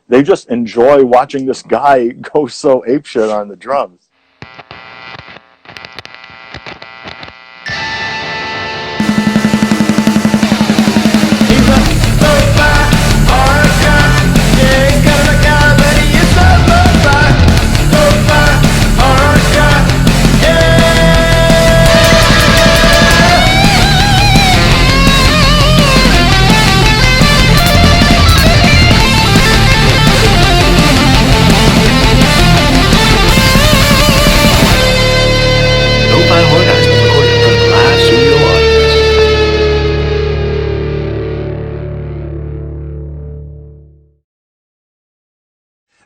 they just enjoy watching this guy go so apeshit on the drums.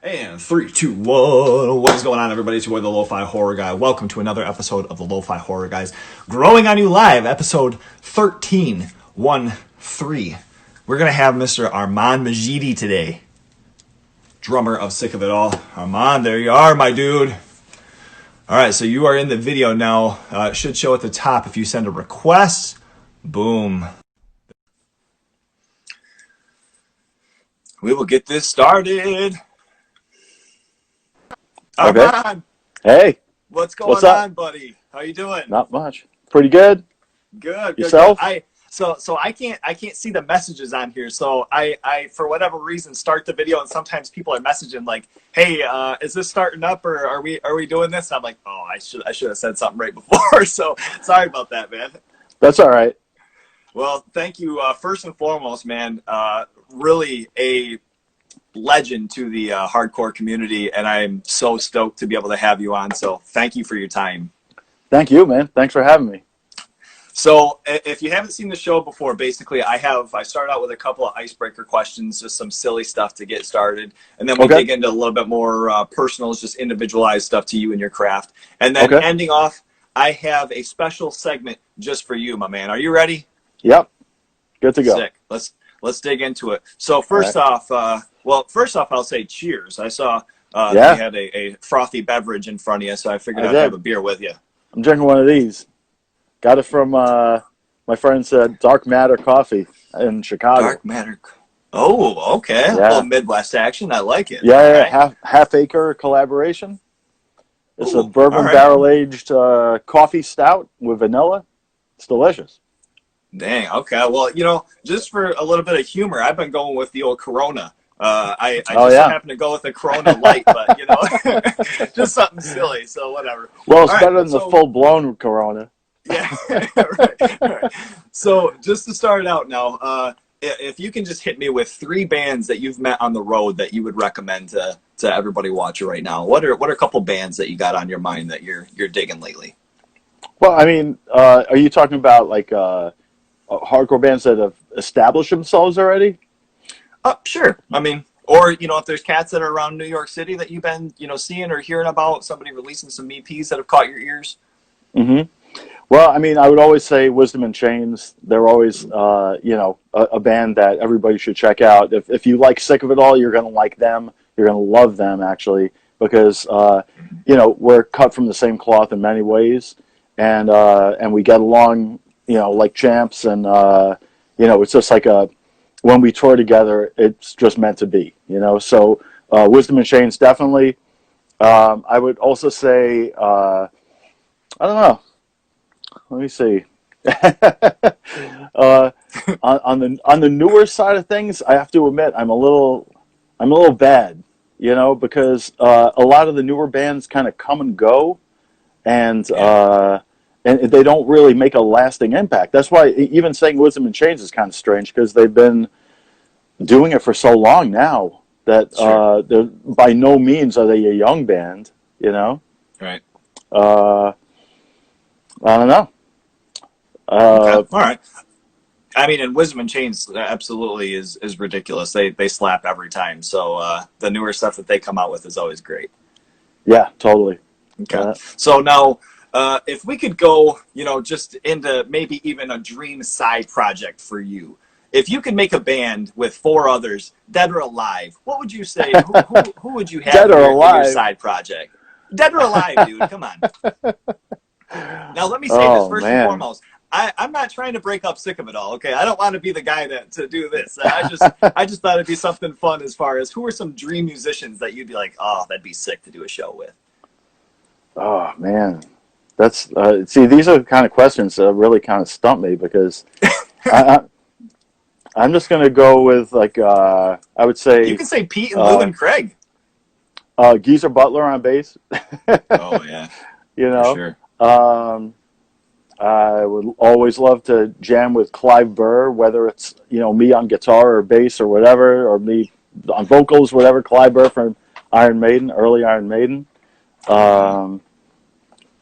And 3, 2, 1. What is going on, everybody? It's your boy, the Lo-Fi Horror Guy. Welcome to another episode of the Lo-Fi Horror Guys. Growing on you live, episode 13. We're going to have Mr. Armand Majidi today, drummer of Sick of It All. Armand, there you are, my dude. All right, so you are in the video now. It should show at the top if you send a request. Boom. We will get this started. Okay. Armand, Hey. what's going on, buddy? How you doing? Not much. Pretty good. Good. Yourself? Good. So I can't see the messages on here. So I for whatever reason start the video, and sometimes people are messaging like, "Hey, is this starting up, or are we doing this?" And I'm like, "Oh, I should have said something right before." So sorry about that, man. That's all right. Well, thank you. First and foremost, man, really a legend to the hardcore community, and I'm so stoked to be able to have you on. So thank you for your time. Thank you, man. Thanks for having me. So if you haven't seen the show before, basically I started out with a couple of icebreaker questions, just some silly stuff to get started. And then we dig into a little bit more personal, just individualized stuff to you and your craft. And then ending off, I have a special segment just for you, my man. Are you ready? Yep. Good to go. Sick. Let's dig into it. So first off, I'll say cheers. I saw you had a frothy beverage in front of you, so I figured I'd have a beer with you. I'm drinking one of these. Got it from my friends at Dark Matter Coffee in Chicago. Dark Matter. Oh, okay. Yeah. A little Midwest action. I like it. Yeah, right. half acre collaboration. It's a bourbon barrel aged coffee stout with vanilla. It's delicious. Dang. Okay. Well, just for a little bit of humor, I've been going with the old Corona. I just happen to go with the Corona Light, but just something silly. So whatever. Well, it's better than the full blown Corona. Yeah. right. So just to start out now, if you can just hit me with 3 bands that you've met on the road that you would recommend to everybody watching right now. What are a couple bands that you got on your mind that you're digging lately? Well, I mean, are you talking about like hardcore bands that have established themselves already? Sure. I mean, or if there's cats that are around New York City that you've been seeing or hearing about, somebody releasing some EPs that have caught your ears. Mm-hmm. Well, I mean, I would always say Wisdom in Chains. They're always, a band that everybody should check out. If you like Sick of It All, you're going to like them. You're going to love them, actually, because, we're cut from the same cloth in many ways. And we get along, like champs. And, it's just like when we tour together, it's just meant to be, So Wisdom in Chains, definitely. I would also say, I don't know. Let me see. on the newer side of things, I have to admit I'm a little bad, because a lot of the newer bands kind of come and go, and they don't really make a lasting impact. That's why even saying Wisdom in Chains is kind of strange, because they've been doing it for so long now that they're by no means are they a young band, Right. I don't know. Okay. All right. I mean, and Wisdom in Chains absolutely is ridiculous. They slap every time. So the newer stuff that they come out with is always great. Yeah, totally. Okay. So now, if we could go, just into maybe even a dream side project for you. If you could make a band with 4 others, dead or alive, what would you say? Who would you have dead or in alive. your side project? Dead or alive, dude. Come on. Now, let me say this first and foremost. I'm not trying to break up Sick of It All. Okay, I don't want to be the guy to do this. I just thought it'd be something fun as far as who are some dream musicians that you'd be like, oh, that'd be sick to do a show with. Oh man, that's see, these are the kind of questions that really kind of stump me because I, I'm just gonna go with like I would You say can say Pete and Lou and Craig. Geezer Butler on bass. Oh yeah, You for know, sure. I would always love to jam with Clive Burr, whether it's me on guitar or bass or whatever, or me on vocals, whatever. Clive Burr from Iron Maiden, early Iron Maiden. Um,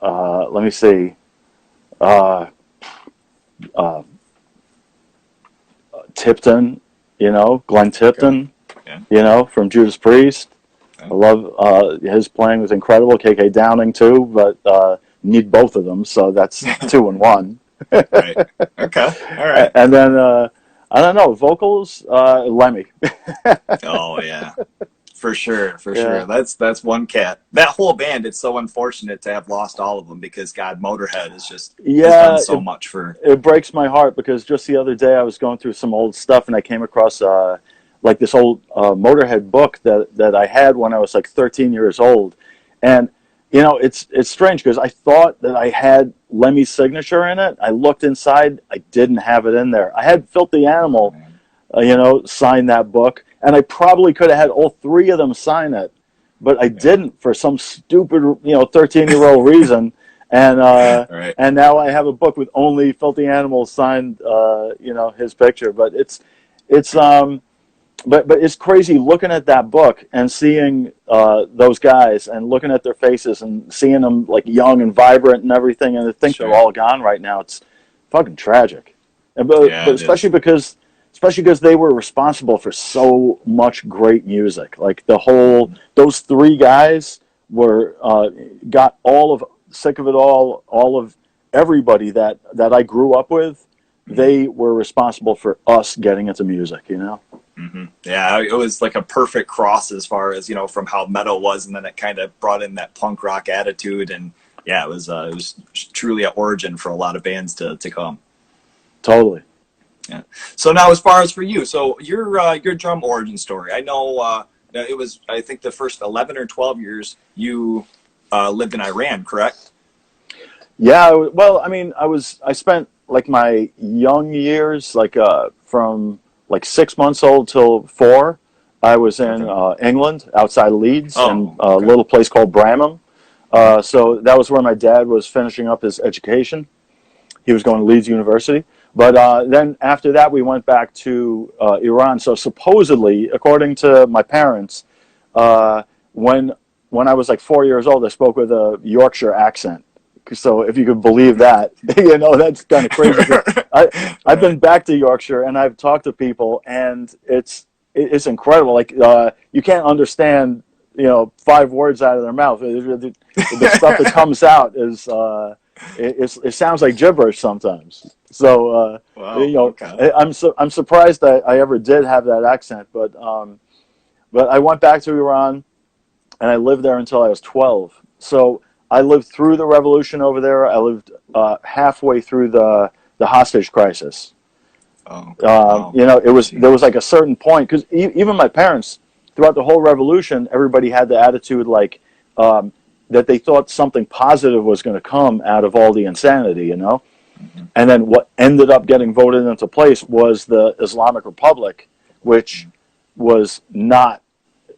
Let me see. Uh, uh, Tipton, Glenn Tipton, Okay. yeah. From Judas Priest. Okay. I love his playing was incredible. KK Downing too, but need both of them, so that's 2 and 1. Right. Okay. All right. And then I don't know, vocals, Lemmy. Oh yeah. For sure, for Yeah. sure. That's one cat. That whole band, it's so unfortunate to have lost all of them because God, Motorhead has done so much for. It breaks my heart because just the other day I was going through some old stuff and I came across like this old Motorhead book that I had when I was like 13 years old, and it's strange because I thought that I had Lemmy's signature in it. I looked inside, I didn't have it in there. I had Filthy Animal, sign that book, and I probably could have had all 3 of them sign it, but I didn't for some stupid 13-year-old reason. And Right. and now I have a book with only Filthy Animal signed, his picture. But it's but it's crazy looking at that book and seeing those guys and looking at their faces and seeing them like young and vibrant and everything. And I think Sure. they're all gone right now. It's fucking tragic. But especially because they were responsible for so much great music. Like those 3 guys were got all of Sick of It all of everybody that I grew up with. They were responsible for us getting into music. Mm-hmm. Yeah, it was like a perfect cross as far as from how metal was, and then it kind of brought in that punk rock attitude, and yeah, it was truly an origin for a lot of bands to come. Totally. Yeah. So now, as far as for you, so your drum origin story, I know it was, I think, the first 11 or 12 years you lived in Iran, correct? Yeah. Well, I mean, I spent like my young years, like from like 6 months old till 4. I was in England, outside Leeds, in a little place called Bramham. So that was where my dad was finishing up his education. He was going to Leeds University. But then after that, we went back to Iran. So supposedly, according to my parents, when I was like 4 years old, I spoke with a Yorkshire accent. So if you could believe that, that's kind of crazy. I've been back to Yorkshire and I've talked to people, and it's incredible. Like you can't understand 5 words out of their mouth. The stuff that comes out is it sounds like gibberish sometimes. So wow, I'm surprised that I ever did have that accent, but I went back to Iran and I lived there until I was 12. So I lived through the revolution over there. I lived halfway through the hostage crisis. Oh, wow. There was like a certain point, because even my parents, throughout the whole revolution, everybody had the attitude like that they thought something positive was going to come out of all the insanity, Mm-hmm. And then what ended up getting voted into place was the Islamic Republic, which was not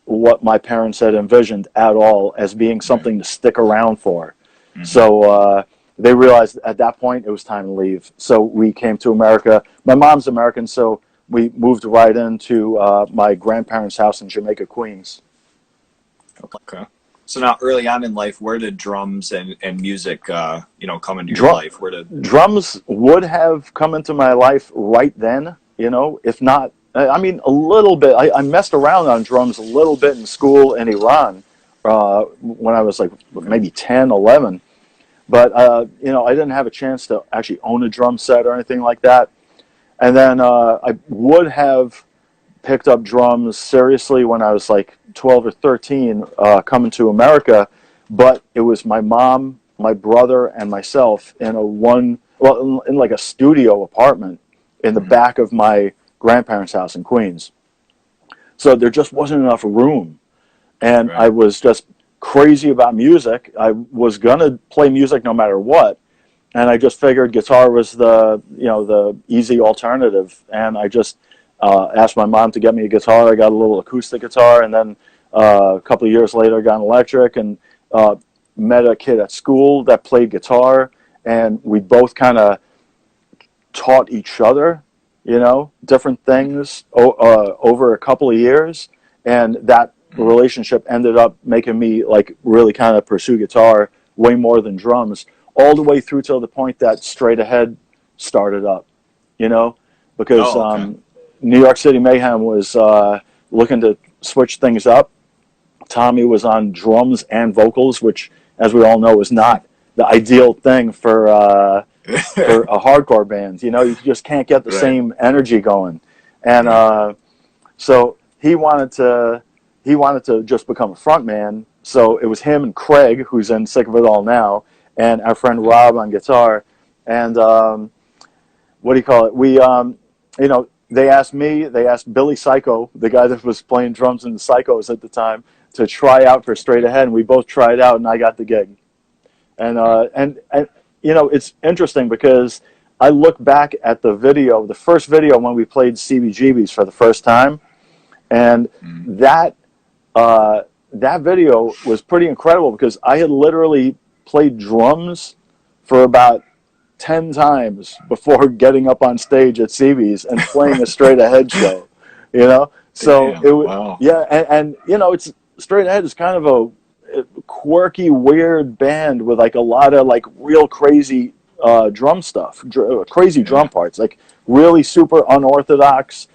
what my parents had envisioned at all as being something to stick around for. Mm-hmm. So they realized at that point it was time to leave. So we came to America. My mom's American, so we moved right into my grandparents' house in Jamaica, Queens. Okay. So now, early on in life, where did drums and music, come into your life? Drums would have come into my life right then, if not. I mean, a little bit. I messed around on drums a little bit in school in Iran when I was like maybe 10, 11. But, I didn't have a chance to actually own a drum set or anything like that. And then I would have picked up drums seriously when I was like 12 or 13 coming to America. But it was my mom, my brother, and myself in a well, in like a studio apartment in the back of my grandparents' house in Queens. So there just wasn't enough room. And I Right. was just crazy about music. I was going to play music no matter what. And I just figured guitar was the easy alternative. And I just asked my mom to get me a guitar. I got a little acoustic guitar. And then a couple of years later, I got an electric and met a kid at school that played guitar. And we both kind of taught each other, different things over a couple of years, and that relationship ended up making me like really kind of pursue guitar way more than drums, all the way through till the point that Straight Ahead started up, because Oh, okay. New York City Mayhem was looking to switch things up. Tommy was on drums and vocals, which, as we all know, is not the ideal thing for a hardcore band. You just can't get the Right. same energy going. And Right. so he wanted to just become a front man. So it was him and Craig, who's in Sick of It All now, and our friend Rob on guitar. And what do you call it? They asked Billy Psycho, the guy that was playing drums in the Psychos at the time, to try out for Straight Ahead. And we both tried out, and I got the gig. And it's interesting because I look back at the first video when we played CBGBs for the first time, and that that video was pretty incredible because I had literally played drums for about 10 times before getting up on stage at CB's and playing a Straight Ahead show, So Damn. it was, Wow. yeah, and it's Straight Ahead is kind of a quirky, weird band with like a lot of like real crazy drum stuff, crazy Yeah. drum parts, like really super unorthodox.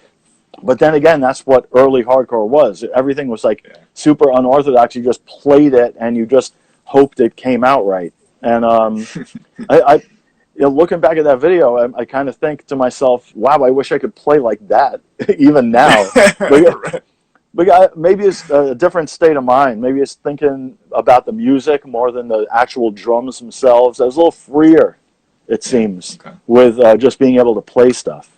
But then again, that's what early hardcore was. Everything was like Yeah. super unorthodox. You just played it and you just hoped it came out right. And I looking back at that video, I kind of think to myself, wow, I wish I could play like that even now. Right. But maybe it's a different state of mind. Maybe it's thinking about the music more than the actual drums themselves. I was a little freer, it Yeah. seems, Okay. with just being able to play stuff.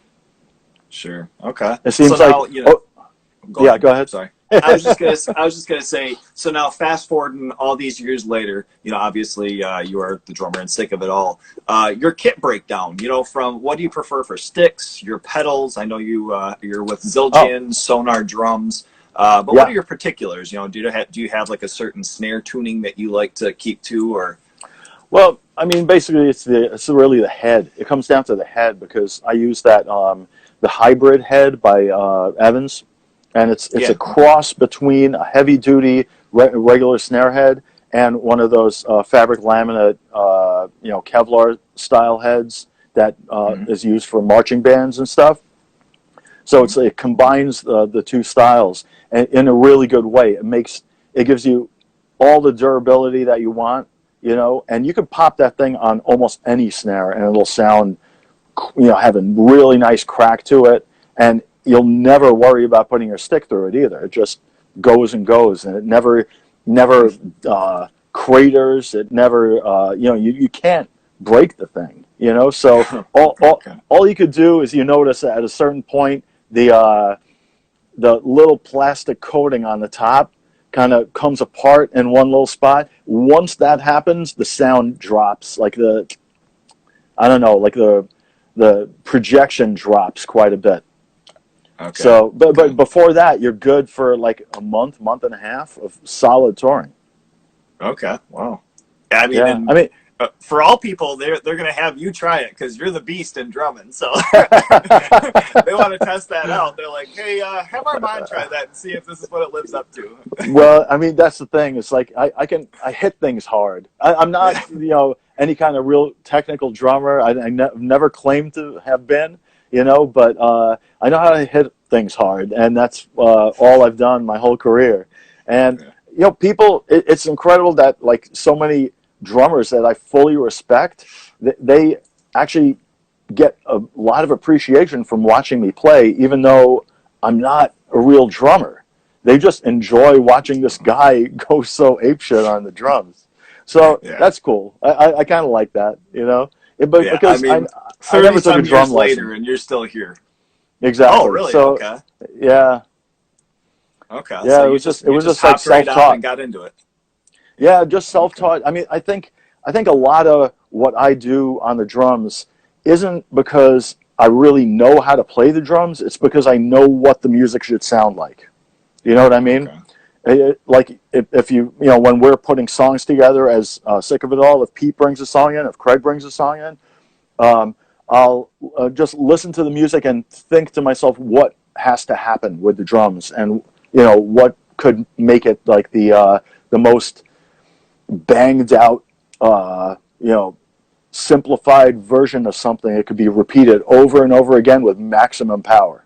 Sure. Okay. It So seems like, now, oh, go yeah, ahead. go ahead. Sorry. I was just gonna say. So now, fast forwarding all these years later, obviously, you are the drummer and Sick of It All. Your kit breakdown, from what do you prefer for sticks, your pedals? I know you're with Oh, Zildjian, Sonar drums. But what are yeah. your particulars? Do you have like a certain snare tuning that you like to keep to, or? Well, I mean, basically, it's really the head. It comes down to the head because I use that the hybrid head by Evans, and it's a Yeah. Okay. cross between a heavy duty regular snare head and one of those fabric laminate Kevlar style heads that Mm-hmm. is used for marching bands and stuff. So it combines the two styles in a really good way. It gives you all the durability that you want, and you can pop that thing on almost any snare and it'll sound, have a really nice crack to it, and you'll never worry about putting your stick through it either. It just goes and goes, and it never craters. It never, you can't break the thing, So Okay. all you could do is you notice at a certain point the little plastic coating on the top kind of comes apart in one little spot. Once that happens, the sound drops. I don't know, like the projection drops quite a bit. Okay. So, but Okay. before that, you're good for like a month and a half of solid touring. Okay. Wow. I mean, Yeah, and I mean, for all people, they're gonna have you try it because you're the beast in drumming. So they want to test that out. They're like, hey, have Armand try that and see if this is what it lives up to. well, I mean, that's the thing. It's like I hit things hard. I'm not, Yeah. any kind of real technical drummer. Never claimed to have been, but I know how to hit things hard, and that's all I've done my whole career. And Yeah. it's incredible that like so many drummers that I fully respect, they actually get a lot of appreciation from watching me play, even though I'm not a real drummer. They just enjoy watching this guy go so apeshit on the drums. So Yeah. that's cool. I kind of like that, but Yeah, I because mean, I 30 never took a some drum years lesson. later, and you're still here. Oh, Exactly. really? So Okay. yeah, Okay. So yeah, it you was just just like hopped right on and self-taught. got into it. Yeah. Yeah, just Okay. self-taught. I mean, I think a lot of what I do on the drums isn't because I really know how to play the drums. It's because I know what the music should sound like. You know what I mean? Okay. Like if you know, when we're putting songs together as Sick of It All, if Pete brings a song in, if Craig brings a song in, um, I'll just listen to the music and think to myself what has to happen with the drums, and you know what could make it like the most banged out, you know, simplified version of something. It could be repeated over and over again with maximum power.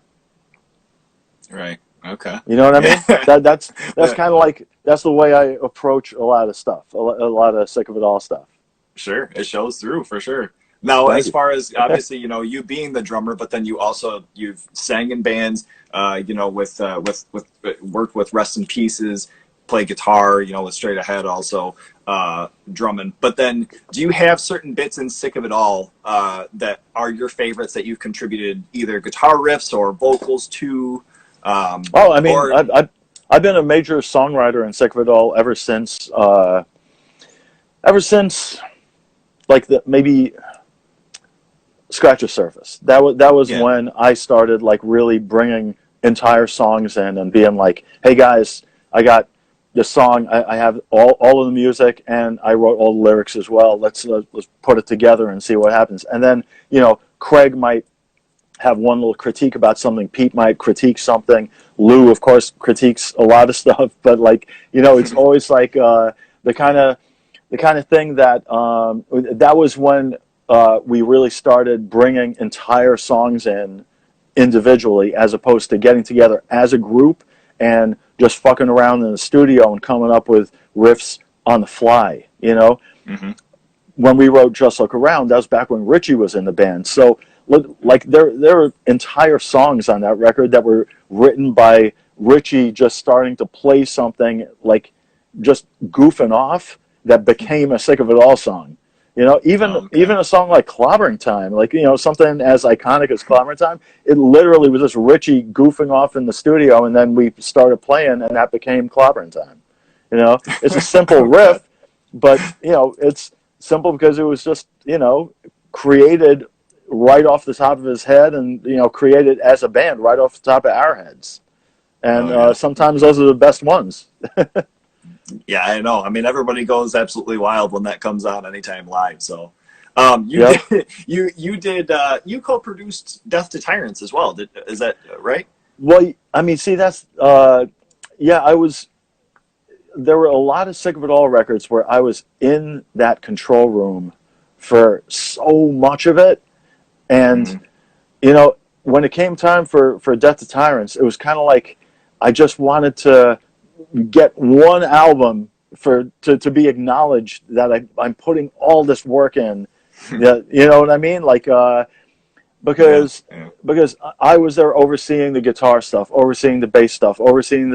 Right. Okay. You know what I Yeah. mean? That's Yeah. kind of like that's the way I approach a lot of stuff, a lot of Sick of It All stuff. Sure. It shows through for sure. Now, Thank as you. far as obviously, you being the drummer, but then you've sang in bands, with worked with Rest in Pieces, play guitar, with Straight Ahead also, drumming. But then, do you have certain bits in Sick of It All that are your favorites that you've contributed either guitar riffs or vocals to, Oh, I mean, or I've been a major songwriter in Sick of It All ever since like the maybe Scratch the Surface. That was yeah, when I started like really bringing entire songs in and being like, hey guys, I got this song. I have all of the music and I wrote all the lyrics as well. Let's put it together and see what happens. And then Craig might have one little critique about something. Pete might critique something. Lou, of course, critiques a lot of stuff. But like it's always like the kind of thing that that was when we really started bringing entire songs in individually as opposed to getting together as a group and just fucking around in the studio and coming up with riffs on the fly. hmm When we wrote Just Look Around, that was back when Richie was in the band. So like there are entire songs on that record that were written by Richie just starting to play something like just goofing off that became a Sick of It All song. Even okay, a song like Clobbering Time, like something as iconic as Clobbering Time, it literally was just Richie goofing off in the studio, and then we started playing, and that became Clobbering Time. It's a simple okay. riff, but it's simple because it was just created right off the top of his head, and created as a band right off the top of our heads. And Oh yeah. sometimes those are the best ones. Yeah, I know. I mean, everybody goes absolutely wild when that comes out anytime live. So, you Yep. did you co-produced Death to Tyrants as well. Is that right? Well, I mean, see, that's yeah. There were a lot of Sick of It All records where I was in that control room for so much of it, and hmm when it came time for Death to Tyrants, it was kind of like I just wanted to get one album to be acknowledged that I'm putting all this work in. Yeah, you know what I mean? Like Yeah, because yeah. I was there overseeing the guitar stuff, overseeing the bass stuff, overseeing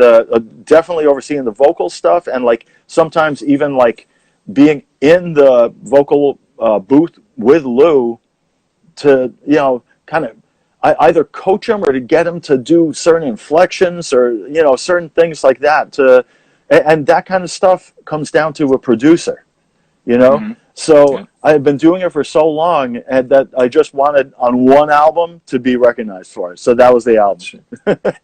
definitely overseeing the vocal stuff, and like sometimes even like being in the vocal booth with Lou to kind of either coach him or to get him to do certain inflections or certain things like that and that kind of stuff comes down to a producer. you know hmm so Yeah. I've been doing it for so long and that I just wanted on one album to be recognized for it, so that was the album. Sure.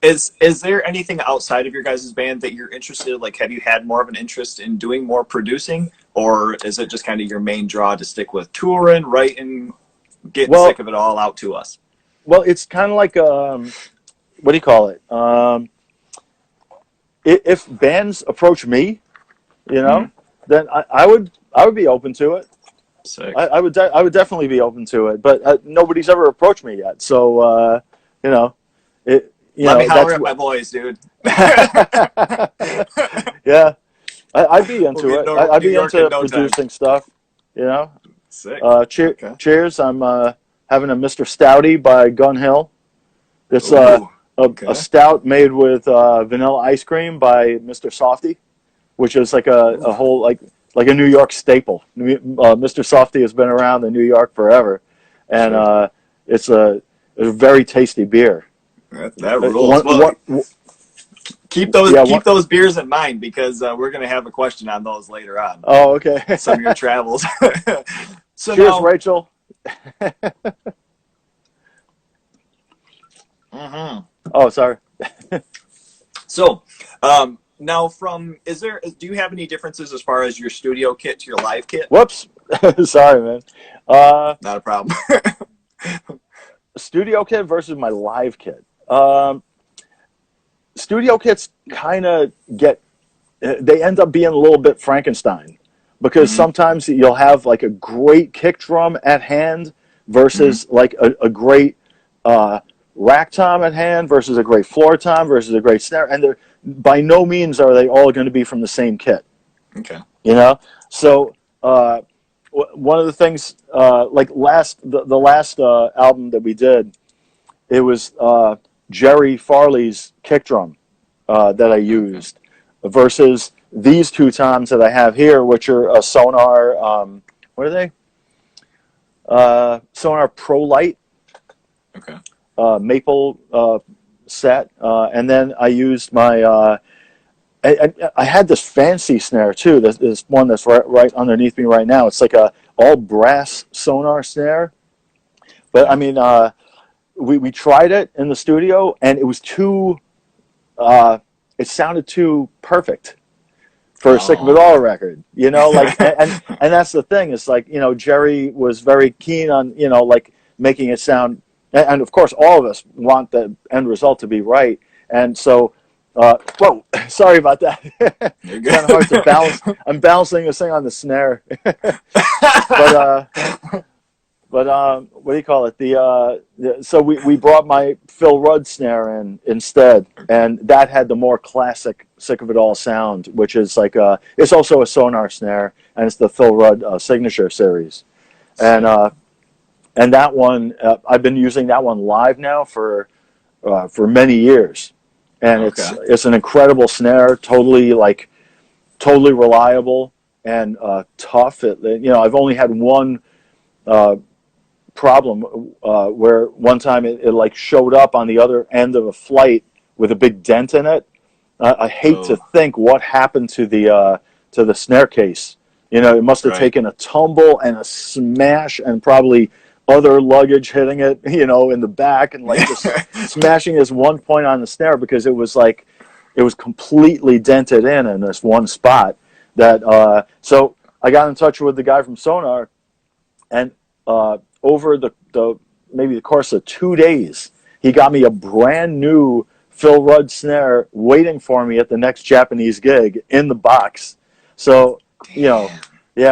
Is there anything outside of your guys' band that you're interested in? Like, have you had more of an interest in doing more producing, or is it just kind of your main draw to stick with touring, writing, getting sick well of it all out to us? well it's kind of like what do you call it, if bands approach me, you hmm know then I would be open to it. Sick. I would definitely be open to it, but nobody's ever approached me yet. So you know, Let me holler that's at my what. boys, dude. Yeah, I'd be We'll into be in it. I'd New be York in into no time. producing stuff. You know, Sick. Okay. cheers. I'm having a Mr. Stouty by Gun Hill. It's Ooh. a Okay. stout made with vanilla ice cream by Mr. Softy, which is like a Ooh. whole like like a New York staple. Mr. Softy has been around in New York forever, and Sure. it's a very tasty beer. That rules. Well, Yeah, keep those beers in mind because we're going to have a question on those later on. Oh, okay. Some of your travels. So Cheers, now, Rachel. Oh, sorry. so now do you have any differences as far as your studio kit to your live kit? Whoops. Sorry, man. Not a problem. Studio kit versus my live kit. Studio kits kind of they end up being a little bit Frankenstein, because sometimes you'll have like a great kick drum at hand versus like a great rack tom at hand versus a great floor tom versus a great snare, and by no means are they all going to be from the same kit. Okay. So one of the things, like the last album that we did, it was Jerry Farley's kick drum that I used versus these two toms that I have here, which are a Sonar. What are they? Sonar Pro Light. Okay. Maple set, and then I used my. I had this fancy snare too. This one that's right underneath me right now. It's like a all brass Sonar snare. But I mean, we tried it in the studio, and it was too. It sounded too perfect for a Sick of It All record, like, and that's the thing. It's like, Jerry was very keen on, like making it sound, and of course all of us want the end result to be right. And so, whoa, sorry about that. It's kind of hard to balance. I'm balancing this thing on the snare. But what do you call it? So we brought my Phil Rudd snare in instead, and that had the more classic Sick of It All sound, which is like it's also a Sonar snare, and it's the Phil Rudd Signature series, and that one I've been using that one live now for many years, and it's an incredible snare, totally reliable and tough. I've only had one problem where one time it like showed up on the other end of a flight with a big dent in it. I hate to think what happened to the snare case. It must have taken a tumble and a smash, and probably other luggage hitting it, in the back, and like just smashing this one point on the snare, because it was completely dented in this one spot. That so I got in touch with the guy from Sonar, and over maybe the course of 2 days, he got me a brand new Phil Rudd snare waiting for me at the next Japanese gig in the box. So, yeah,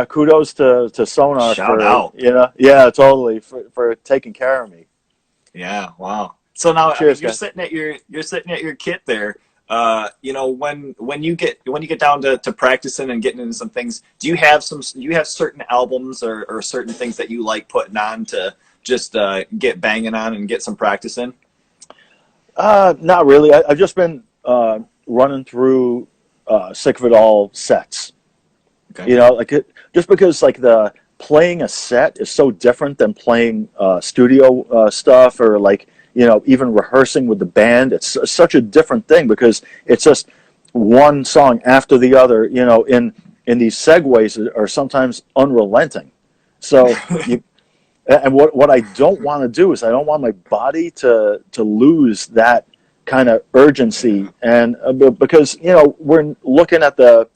kudos to Sonar. Shout out. Yeah, totally, for taking care of me. Yeah, wow. So now, Cheers, you're sitting at your kit there. When you get down to practicing and getting into some things, do you have certain albums or certain things that you like putting on to just get banging on and get some practice in? Not really. I've just been running through Sick of It All sets. Okay. Just because like the playing a set is so different than playing studio stuff, or like, even rehearsing with the band. It's such a different thing, because it's just one song after the other, in these segues are sometimes unrelenting. So and what I don't want to do is I don't want my body to lose that kind of urgency, and because we're looking at the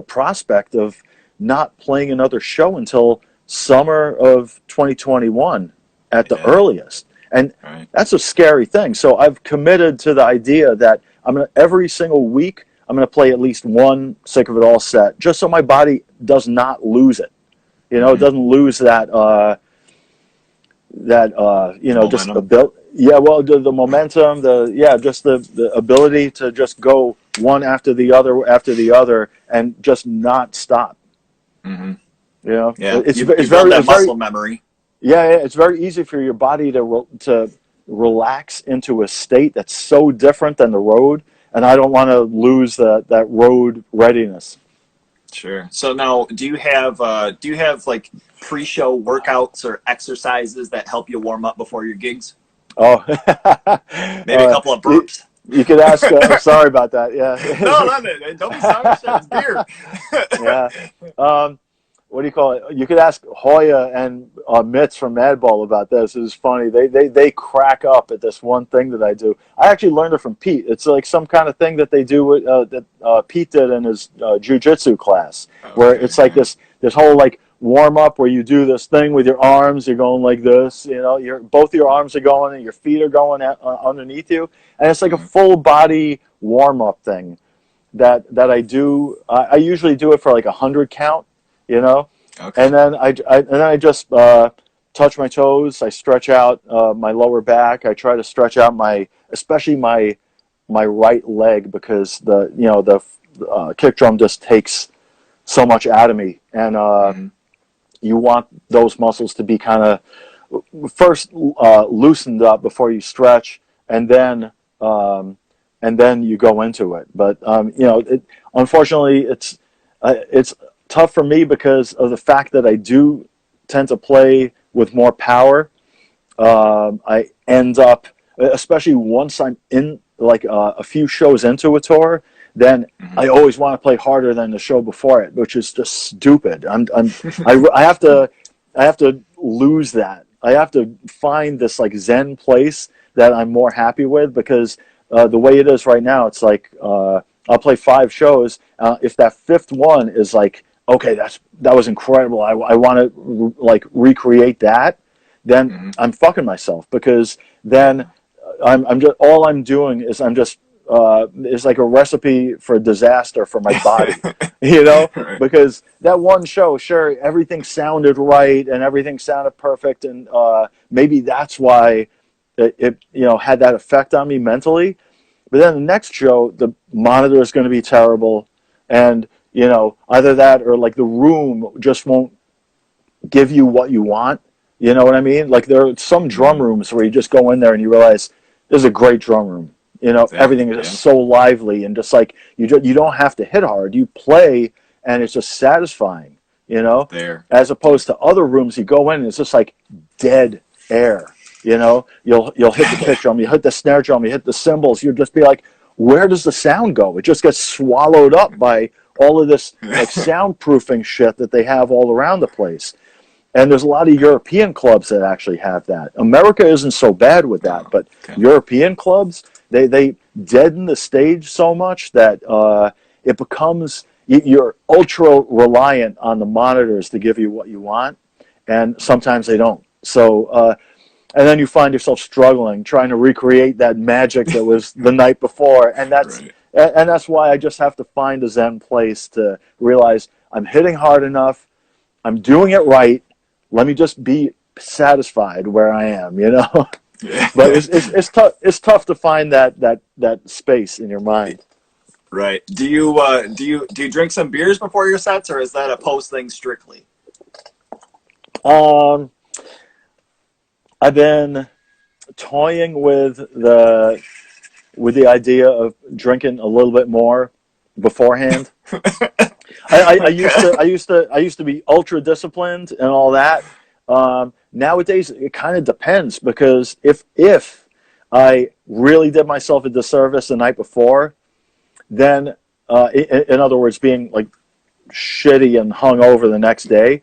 prospect of not playing another show until summer of 2021 at the earliest. And that's a scary thing. So I've committed to the idea that every single week I'm going to play at least one Sick of It All set, just so my body does not lose it. It doesn't lose that just the momentum, just the ability to just go one after the other and just not stop. Mm-hmm. It's very muscle memory. Yeah, it's very easy for your body to relax into a state that's so different than the road, and I don't want to lose that road readiness. Sure. So now, do you have like pre-show workouts or exercises that help you warm up before your gigs? Oh, Maybe a couple of you, burps. you could ask. Sorry about that. No, Yeah, no, no, don't be sorry. Shit, it's beer. yeah. Um, what do you call it? You could ask Hoya and Mitz from Madball about this. It's funny. They crack up at this one thing that I do. I actually learned it from Pete. It's like some kind of thing that they do that Pete did in his jujitsu class, where Okay. it's like this whole like warm up where you do this thing with your arms. You're going like this. You know, both your arms are going and your feet are going underneath you, and it's like a Mhm. full body warm up thing that I do. I usually do it for like 100 count, you know, Okay. and then I just touch my toes. I stretch out my lower back. I try to stretch out especially my right leg because the kick drum just takes so much out of me, and Mhm. you want those muscles to be kind of first loosened up before you stretch, and then um, you go into it. But unfortunately, it's tough for me because of the fact that I do tend to play with more power. I end up, especially once I'm in like a few shows into a tour, then Mhm. I always want to play harder than the show before it, which is just stupid. I have to lose that. I have to find this like Zen place that I'm more happy with because the way it is right now, it's like I'll play 5 shows. If that fifth one is like, okay, that was incredible. I want to like recreate that, then Mhm. I'm fucking myself because then Yeah. I'm just all I'm doing is I'm just is like a recipe for disaster for my body, you know, Right. because that one show, sure, everything sounded right and everything sounded perfect, and maybe that's why it had that effect on me mentally. But then the next show, the monitor is going to be terrible, and either that or like the room just won't give you what you want. You know what I mean? Like there are some drum Mhm. rooms where you just go in there and you realize this is a great drum room. Yeah. Everything is Yeah. just so lively and just like you don't have to hit hard. You play and it's just satisfying. You know, There. as opposed to other rooms you go in and it's just like dead air. You'll hit the kick drum, you hit the snare drum, you hit the cymbals. You'll just be like, where does the sound go? It just gets swallowed up by all of this like soundproofing shit that they have all around the place. And there's a lot of European clubs that actually have that. America isn't so bad with that, Oh, but okay. European clubs, they deaden the stage so much that it becomes you're ultra reliant on the monitors to give you what you want, and sometimes they don't. So and then you find yourself struggling trying to recreate that magic that was the night before, Right. and that's why I just have to find a Zen place to realize I'm hitting hard enough, I'm doing it right. Let me just be satisfied where I am, you know. Yeah. But it's tough. It's tough to find that space in your mind. Right. Do you drink some beers before your sets, or is that a post thing strictly? Um, I've been toying with the idea of drinking a little bit more beforehand. Okay. I used to be ultra disciplined and all that. Nowadays, it kind of depends because if I really did myself a disservice the night before, then in other words, being like shitty and hungover the next day,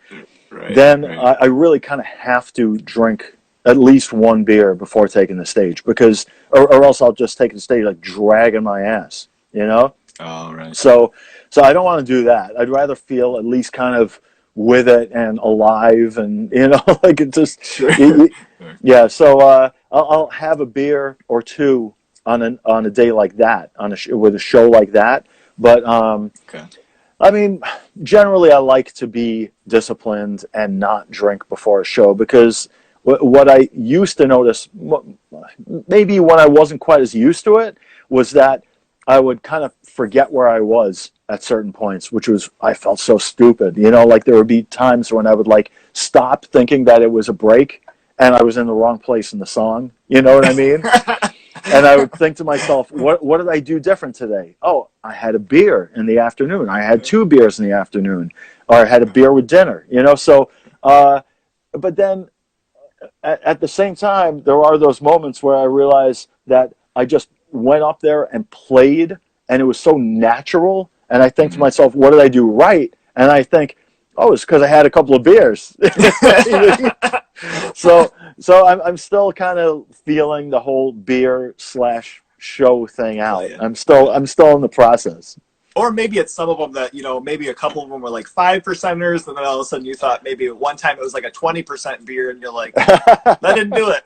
Right. then Right. I really kind of have to drink at least one beer before taking the stage because, or else I'll just take the stage like dragging my ass, you know. Oh, right. So, so I don't want to do that. I'd rather feel at least kind of with it and alive, and like it just, Sure. Sure. yeah. So I'll have a beer or two on a day like that, with a show like that. But Okay. I mean, generally, I like to be disciplined and not drink before a show because what I used to notice, maybe when I wasn't quite as used to it, was that I would kind of forget where I was at certain points, which was, I felt so stupid. Like there would be times when I would like stop thinking that it was a break and I was in the wrong place in the song. You know what I mean? And I would think to myself, what did I do different today? Oh, I had a beer in the afternoon. I had 2 beers in the afternoon, or I had a beer with dinner. So, but then at the same time, there are those moments where I realize that I just went up there and played, and it was so natural. And I think to myself, what did I do right? And I think, oh, it's because I had a couple of beers. So I'm still kind of feeling the whole beer/show thing out. I'm still in the process. Or maybe it's some of them that, maybe a couple of them were like 5%ers, and then all of a sudden you thought maybe at one time it was like a 20% beer, and you're like, that didn't do it.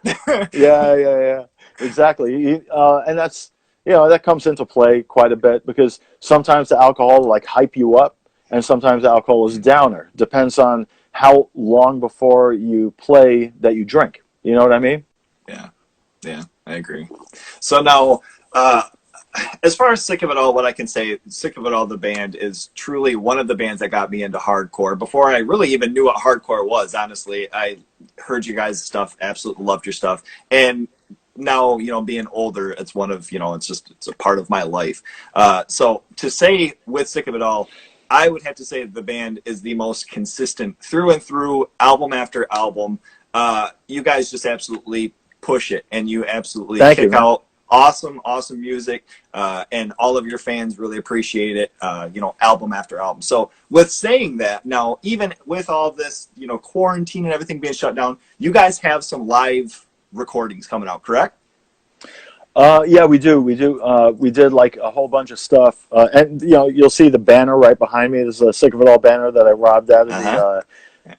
Yeah, exactly. And that's, that comes into play quite a bit, because sometimes the alcohol will like hype you up, and sometimes the alcohol is downer. Depends on how long before you play that you drink. You know what I mean? Yeah, I agree. So now, as far as Sick of It All, what I can say, Sick of It All, the band, is truly one of the bands that got me into hardcore. Before I really even knew what hardcore was, honestly, I heard you guys' stuff, absolutely loved your stuff. And now, being older, it's one of, it's a part of my life. So to say with Sick of It All, I would have to say the band is the most consistent through and through, album after album. You guys just absolutely push it, and you absolutely kick out awesome music, and all of your fans really appreciate it, album after album. So with saying that, now, even with all this, quarantine and everything being shut down, you guys have some live recordings coming out, correct? Yeah, we do. We did like a whole bunch of stuff, and you'll see the banner right behind me. There's a Sick of It All banner that I robbed out of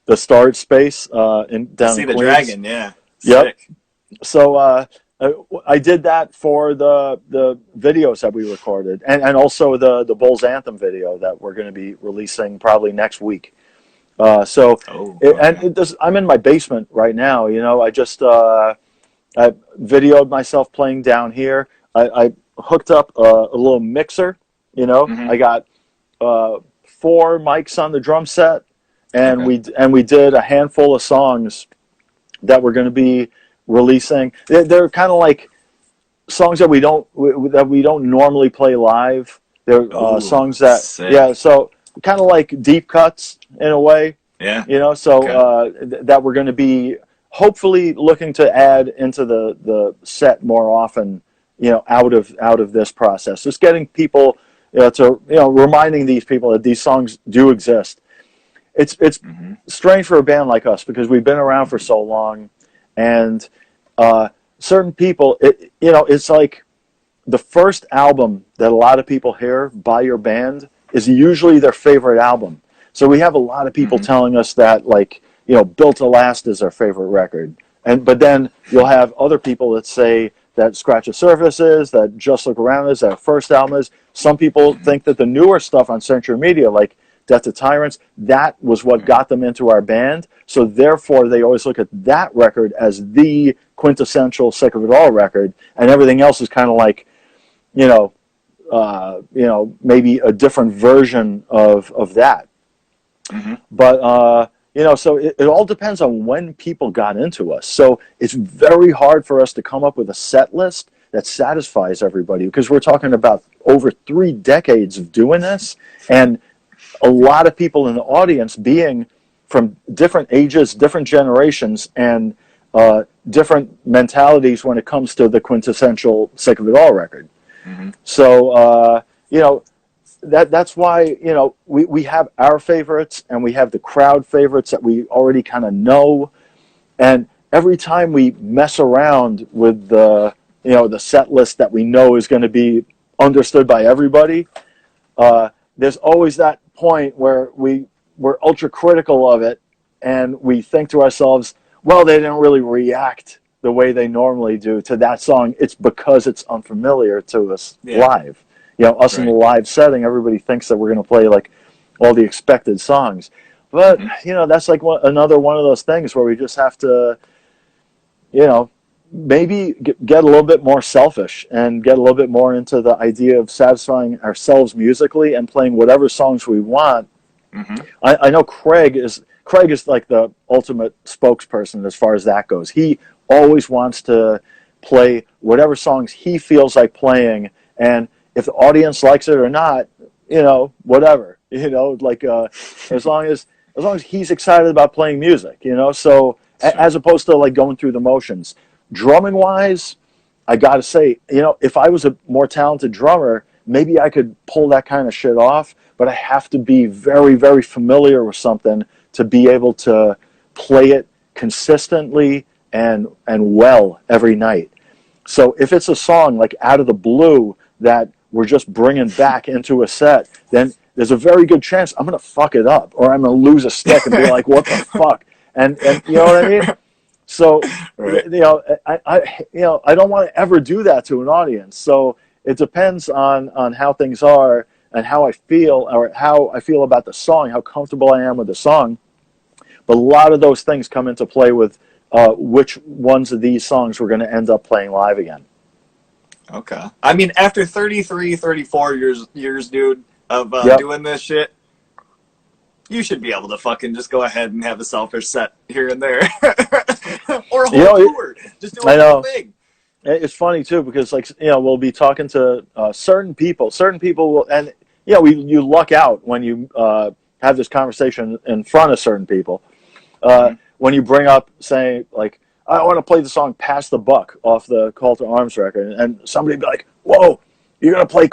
the storage space down in the Queens. Dragon, yeah. Yep. Sick. So I did that for the videos that we recorded, and also the Bulls Anthem video that we're going to be releasing probably next week. I'm in my basement right now. I just I videoed myself playing down here. I hooked up a little mixer. I got 4 mics on the drum set, and we did a handful of songs that we're going to be releasing. They're kind of like songs that we don't normally play live. They're songs that so kind of like deep cuts in a way. Yeah. That we're going to be hopefully looking to add into the set more often. Out of this process, just getting people to reminding these people that these songs do exist. It's strange for a band like us, because we've been around for so long. And certain people, it's like the first album that a lot of people hear by your band is usually their favorite album. So we have a lot of people telling us that, like, Built to Last is their favorite record. But then you'll have other people that say that Scratch the Surface is, that Just Look Around is, that first album is. Some people think that the newer stuff on Century Media, like Death to Tyrants, that was what got them into our band. So therefore, they always look at that record as the quintessential Sick of It All record, and everything else is kind of like, maybe a different version of that. But so it all depends on when people got into us. So it's very hard for us to come up with a set list that satisfies everybody, because we're talking about over 3 decades of doing this, and a lot of people in the audience being from different ages, different generations, and different mentalities when it comes to the quintessential Sick of It All record. So, that's why, we have our favorites, and we have the crowd favorites that we already kind of know. And every time we mess around with the set list that we know is going to be understood by everybody, there's always that point where we're ultra critical of it, and we think to ourselves, well, they didn't really react the way they normally do to that song. It's because it's unfamiliar to us live. Us in the live setting, everybody thinks that we're going to play like all the expected songs. But, that's like another one of those things where we just have to, maybe get a little bit more selfish and get a little bit more into the idea of satisfying ourselves musically and playing whatever songs we want. I know Craig is like the ultimate spokesperson as far as that goes. He always wants to play whatever songs he feels like playing, and if the audience likes it or not, whatever, like as long as he's excited about playing music, so Sure. as opposed to like going through the motions. Drumming wise, I gotta say, if I was a more talented drummer, maybe I could pull that kind of shit off, but I have to be very, very familiar with something to be able to play it consistently and well every night. So if it's a song like out of the blue that we're just bringing back into a set, then there's a very good chance I'm going to fuck it up, or I'm going to lose a stick and be like, what the fuck? And you know what I mean? So, Right. I don't want to ever do that to an audience. So it depends on how things are and how I feel, or how I feel about the song, how comfortable I am with the song. But a lot of those things come into play with which ones of these songs we're going to end up playing live again. Okay. I mean, after 33, 34 years, dude, of doing this shit, you should be able to fucking just go ahead and have a selfish set here and there. Or a whole tour. Just do a whole thing. It's funny, too, because, like, we'll be talking to certain people. Certain people will, and, you luck out when you have this conversation in front of certain people. When you bring up, saying, like, I want to play the song Pass the Buck off the Call to Arms record, and somebody be like, whoa, you're going to play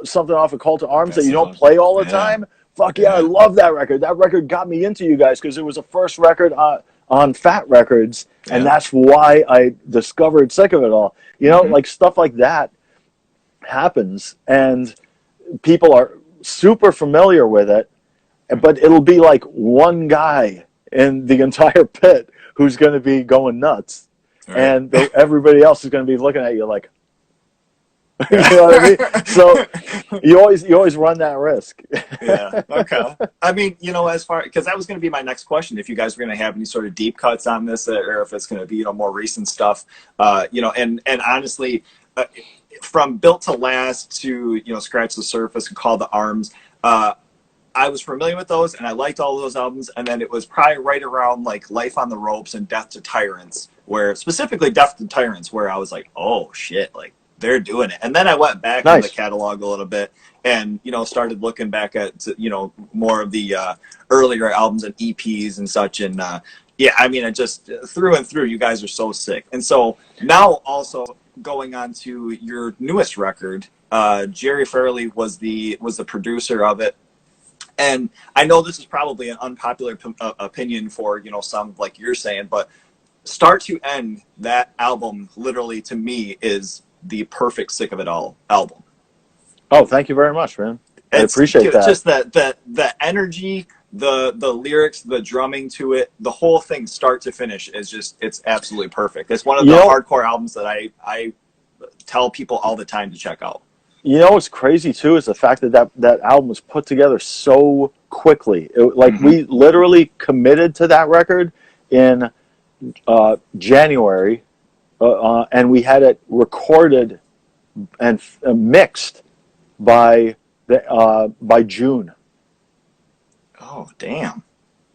something off of Call to Arms that you don't play all the time? Fuck yeah, I love that record. That record got me into you guys because it was the first record on Fat Records, and that's why I discovered Sick of It All. Like stuff like that happens, and people are super familiar with it, but it'll be like one guy in the entire pit who's going to be going nuts, and everybody else is going to be looking at you like, you know what I mean? So you always run that risk. Yeah. Okay. I mean, as far, because that was going to be my next question, if you guys were going to have any sort of deep cuts on this, or if it's going to be more recent stuff, and honestly, from Built to Last to Scratch the Surface and Call to Arms, I was familiar with those, and I liked all of those albums. And then it was probably right around like Life on the Ropes and Death to Tyrants, where specifically Death to Tyrants, where I was like, oh shit, like they're doing it. And then I went back in the catalog a little bit and started looking back at more of the earlier albums and EPs and such. And I mean, it just through and through, you guys are so sick. And so now also going on to your newest record, Jerry Fairley was the producer of it. And I know this is probably an unpopular opinion for, some, like you're saying, but start to end, that album literally to me is the perfect Sick of It All album. Oh, thank you very much, man. I appreciate that. Just the energy, the lyrics, the drumming to it, the whole thing start to finish it's absolutely perfect. It's one of the hardcore albums that I tell people all the time to check out. What's crazy too is the fact that album was put together so quickly. We literally committed to that record in January, and we had it recorded and mixed by June. Oh, damn.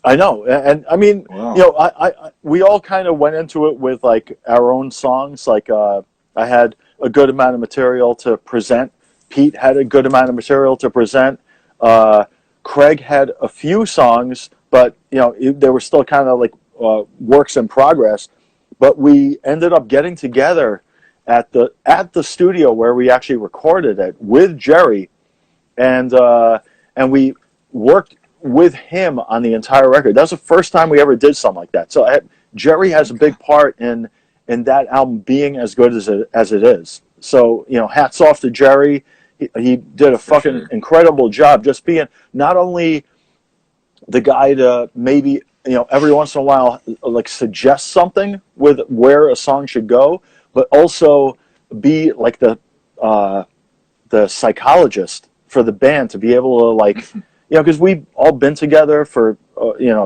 I know, and I mean, wow. we all kind of went into it with like our own songs. Like I had a good amount of material to present. Pete had a good amount of material to present. Craig had a few songs, but they were still kind of like works in progress. But we ended up getting together at the studio where we actually recorded it with Jerry, and we worked with him on the entire record. That's the first time we ever did something like that. So Jerry has a big part in that album being as good as it is. So hats off to Jerry. He did a fucking incredible job, just being not only the guy to maybe every once in a while like suggest something with where a song should go, but also be like the psychologist for the band to be able to like because we've all been together for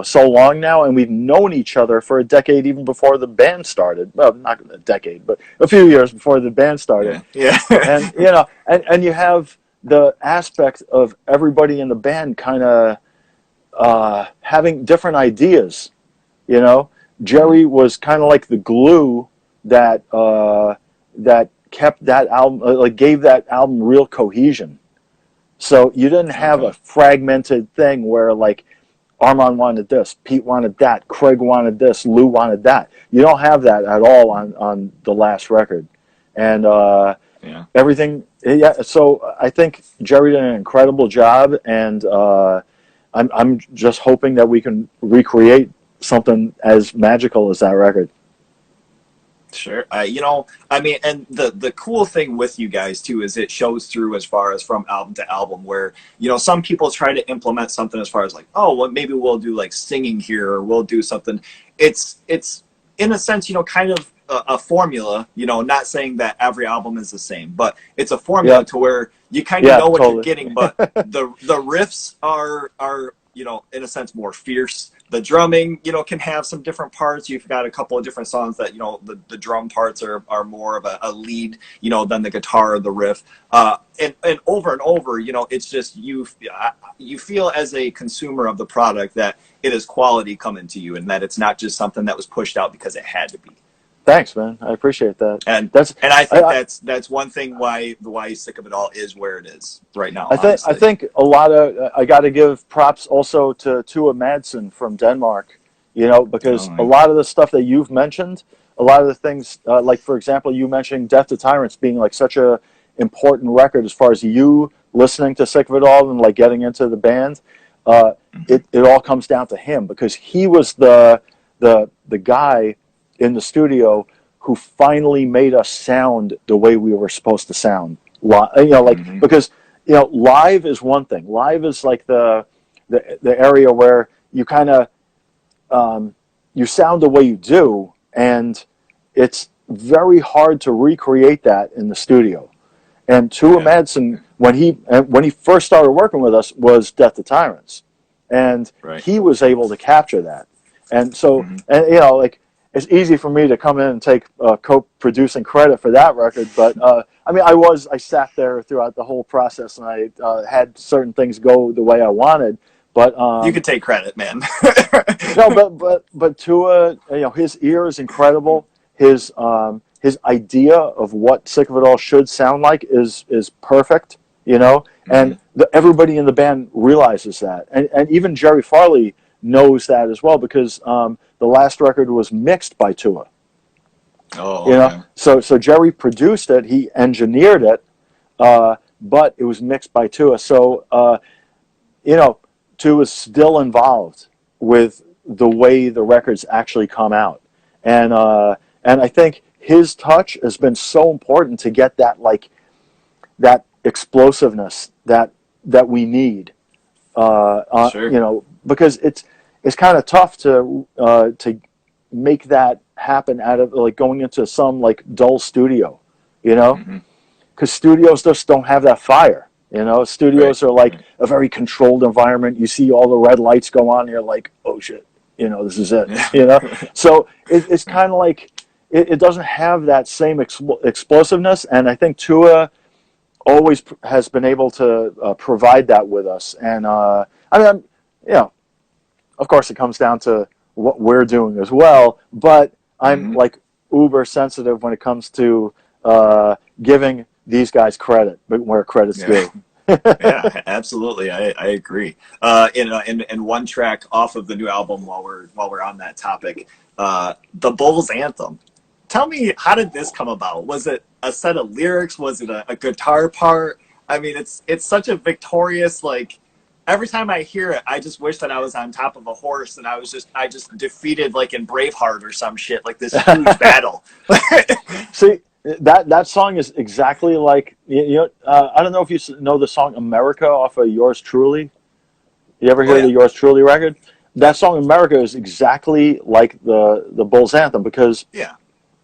so long now, and we've known each other for a decade even before the band started. Well, not a decade, but a few years before the band started. Yeah. And and you have the aspect of everybody in the band kind of having different ideas. Jerry was kind of like the glue that kept that album, like gave that album real cohesion. So you didn't have a fragmented thing where like Armand wanted this, Pete wanted that, Craig wanted this, Lou wanted that. You don't have that at all on the last record. And everything, yeah. So I think Jerry did an incredible job, and I'm just hoping that we can recreate something as magical as that record. Sure. I mean, and the cool thing with you guys too is it shows through as far as from album to album where, some people try to implement something as far as like, oh, well, maybe we'll do like singing here or we'll do something. It's in a sense, kind of a formula, not saying that every album is the same, but it's a formula to where you kind of know what you're getting, but the riffs are, in a sense more fierce. The drumming, can have some different parts. You've got a couple of different songs that, the drum parts are more of a lead, than the guitar or the riff. And over and over, it's just you feel as a consumer of the product that it is quality coming to you and that it's not just something that was pushed out because it had to be. Thanks, man. I appreciate that. And I think that's one thing why Sick of It All is where it is right now. I think a lot of I got to give props also to Tua Madsen from Denmark, because a lot of the stuff that you've mentioned, a lot of the things like for example, you mentioning Death to Tyrants being like such a important record as far as you listening to Sick of It All and like getting into the band. It all comes down to him because he was the guy in the studio who finally made us sound the way we were supposed to sound. Because live is one thing. Live is like the area where you kind of you sound the way you do, and it's very hard to recreate that in the studio. And Tua Madsen, when he first started working with us, was Death to Tyrants, and he was able to capture that. And so, and it's easy for me to come in and take co-producing credit for that record, but I mean, I sat there throughout the whole process, and I had certain things go the way I wanted. But you can take credit, man. No, but Tua, his ear is incredible. His idea of what Sick of It All should sound like is perfect. And everybody in the band realizes that, and even Jerry Farley knows that as well because the last record was mixed by Tua. Oh, okay. So Jerry produced it, he engineered it, but it was mixed by Tua. So Tua's still involved with the way the records actually come out, and I think his touch has been so important to get that explosiveness that we need. Sure. Because it's kind of tough to make that happen out of like going into some like dull studio, because studios just don't have that fire. Studios are like a very controlled environment. You see all the red lights go on, and you're like, oh shit, this is it. So it's kind of like it doesn't have that same explosiveness, and I think Tua always has been able to provide that with us. And I mean, of course, it comes down to what we're doing as well. But I'm like uber sensitive when it comes to giving these guys credit, but where credit's due. Yeah, absolutely. I agree. In one track off of the new album, while we're on that topic, the Bulls Anthem. Tell me, how did this come about? Was it a set of lyrics? Was it a guitar part? I mean, it's such a victorious, like, every time I hear it, I just wish that I was on top of a horse and I just defeated, like in Braveheart or some shit, like this huge battle. See, that song is exactly like, I don't know if you know the song America off of Yours Truly. You ever hear the Yours Truly record? That song America is exactly like the Bulls Anthem because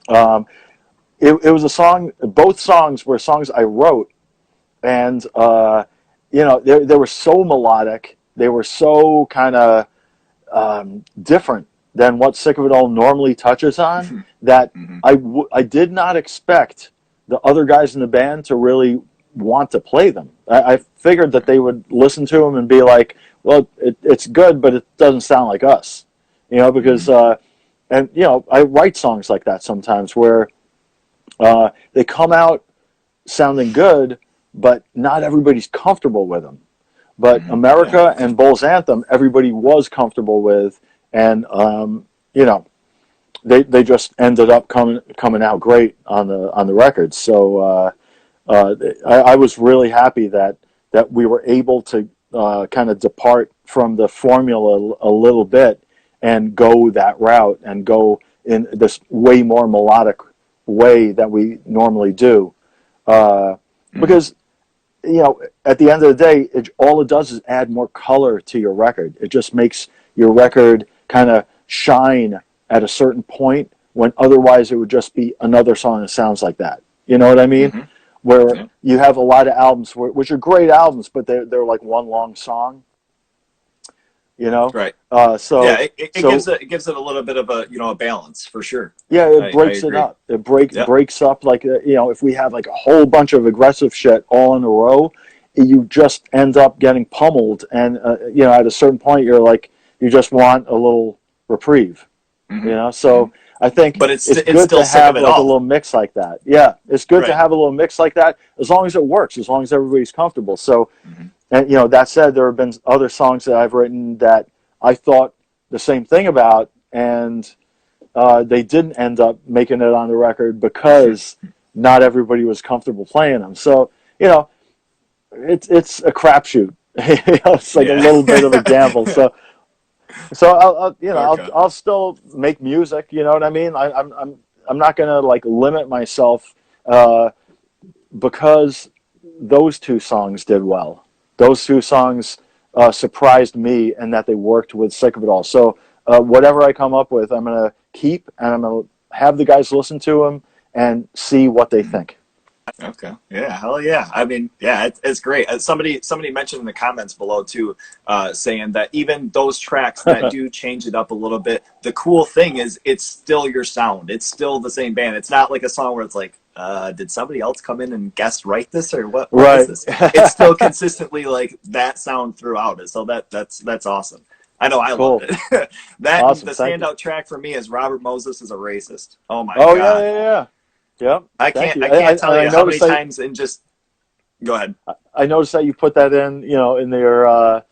it was a song, both songs were songs I wrote, and they were so melodic, they were so kind of different than what Sick of It All normally touches on, that I did not expect the other guys in the band to really want to play them. I figured that they would listen to them and be like, well, it's good, but it doesn't sound like us. Because and I write songs like that sometimes where they come out sounding good, but not everybody's comfortable with them. But America and Bull's Anthem, everybody was comfortable with, and they just ended up coming out great on the records. So I was really happy that we were able to kind of depart from the formula a little bit and go that route and go in this way more melodic way that we normally do. Because, at the end of the day, all it does is add more color to your record. It just makes your record kind of shine at a certain point when otherwise it would just be another song that sounds like that. You know what I mean? Where you have a lot of albums which are great albums, but they're like one long song. Right. So yeah, it gives it a little bit of a balance for sure. Yeah, it breaks it up. It breaks up like if we have like a whole bunch of aggressive shit all in a row, you just end up getting pummeled, and at a certain point you just want a little reprieve. So I think but it's good still to have like a little mix like that. Yeah, it's good to have a little mix like that as long as it works, as long as everybody's comfortable. So, and that said, there have been other songs that I've written that I thought the same thing about, and they didn't end up making it on the record because not everybody was comfortable playing them. So it's a crapshoot. It's like a little bit of a gamble. So I'll still make music. You know what I mean? I'm not gonna limit myself because those two songs did well. Those two songs surprised me, and that they worked with Sick of It All. So whatever I come up with, I'm gonna keep, and I'm gonna have the guys listen to them and see what they think. Okay. Yeah. Hell yeah. I mean, yeah, it's great. Somebody mentioned in the comments below too, saying that even those tracks that do change it up a little bit, the cool thing is it's still your sound. It's still the same band. It's not like a song where it's like, did somebody else come in and guest write this, or what is this? It's still consistently like that sound throughout it. So that's awesome. I know I love it. Awesome. The standout track for me is Robert Moses is a Racist. Oh my God. Yeah. Yep. I can't tell you how many times and just go ahead. I noticed that you put that in your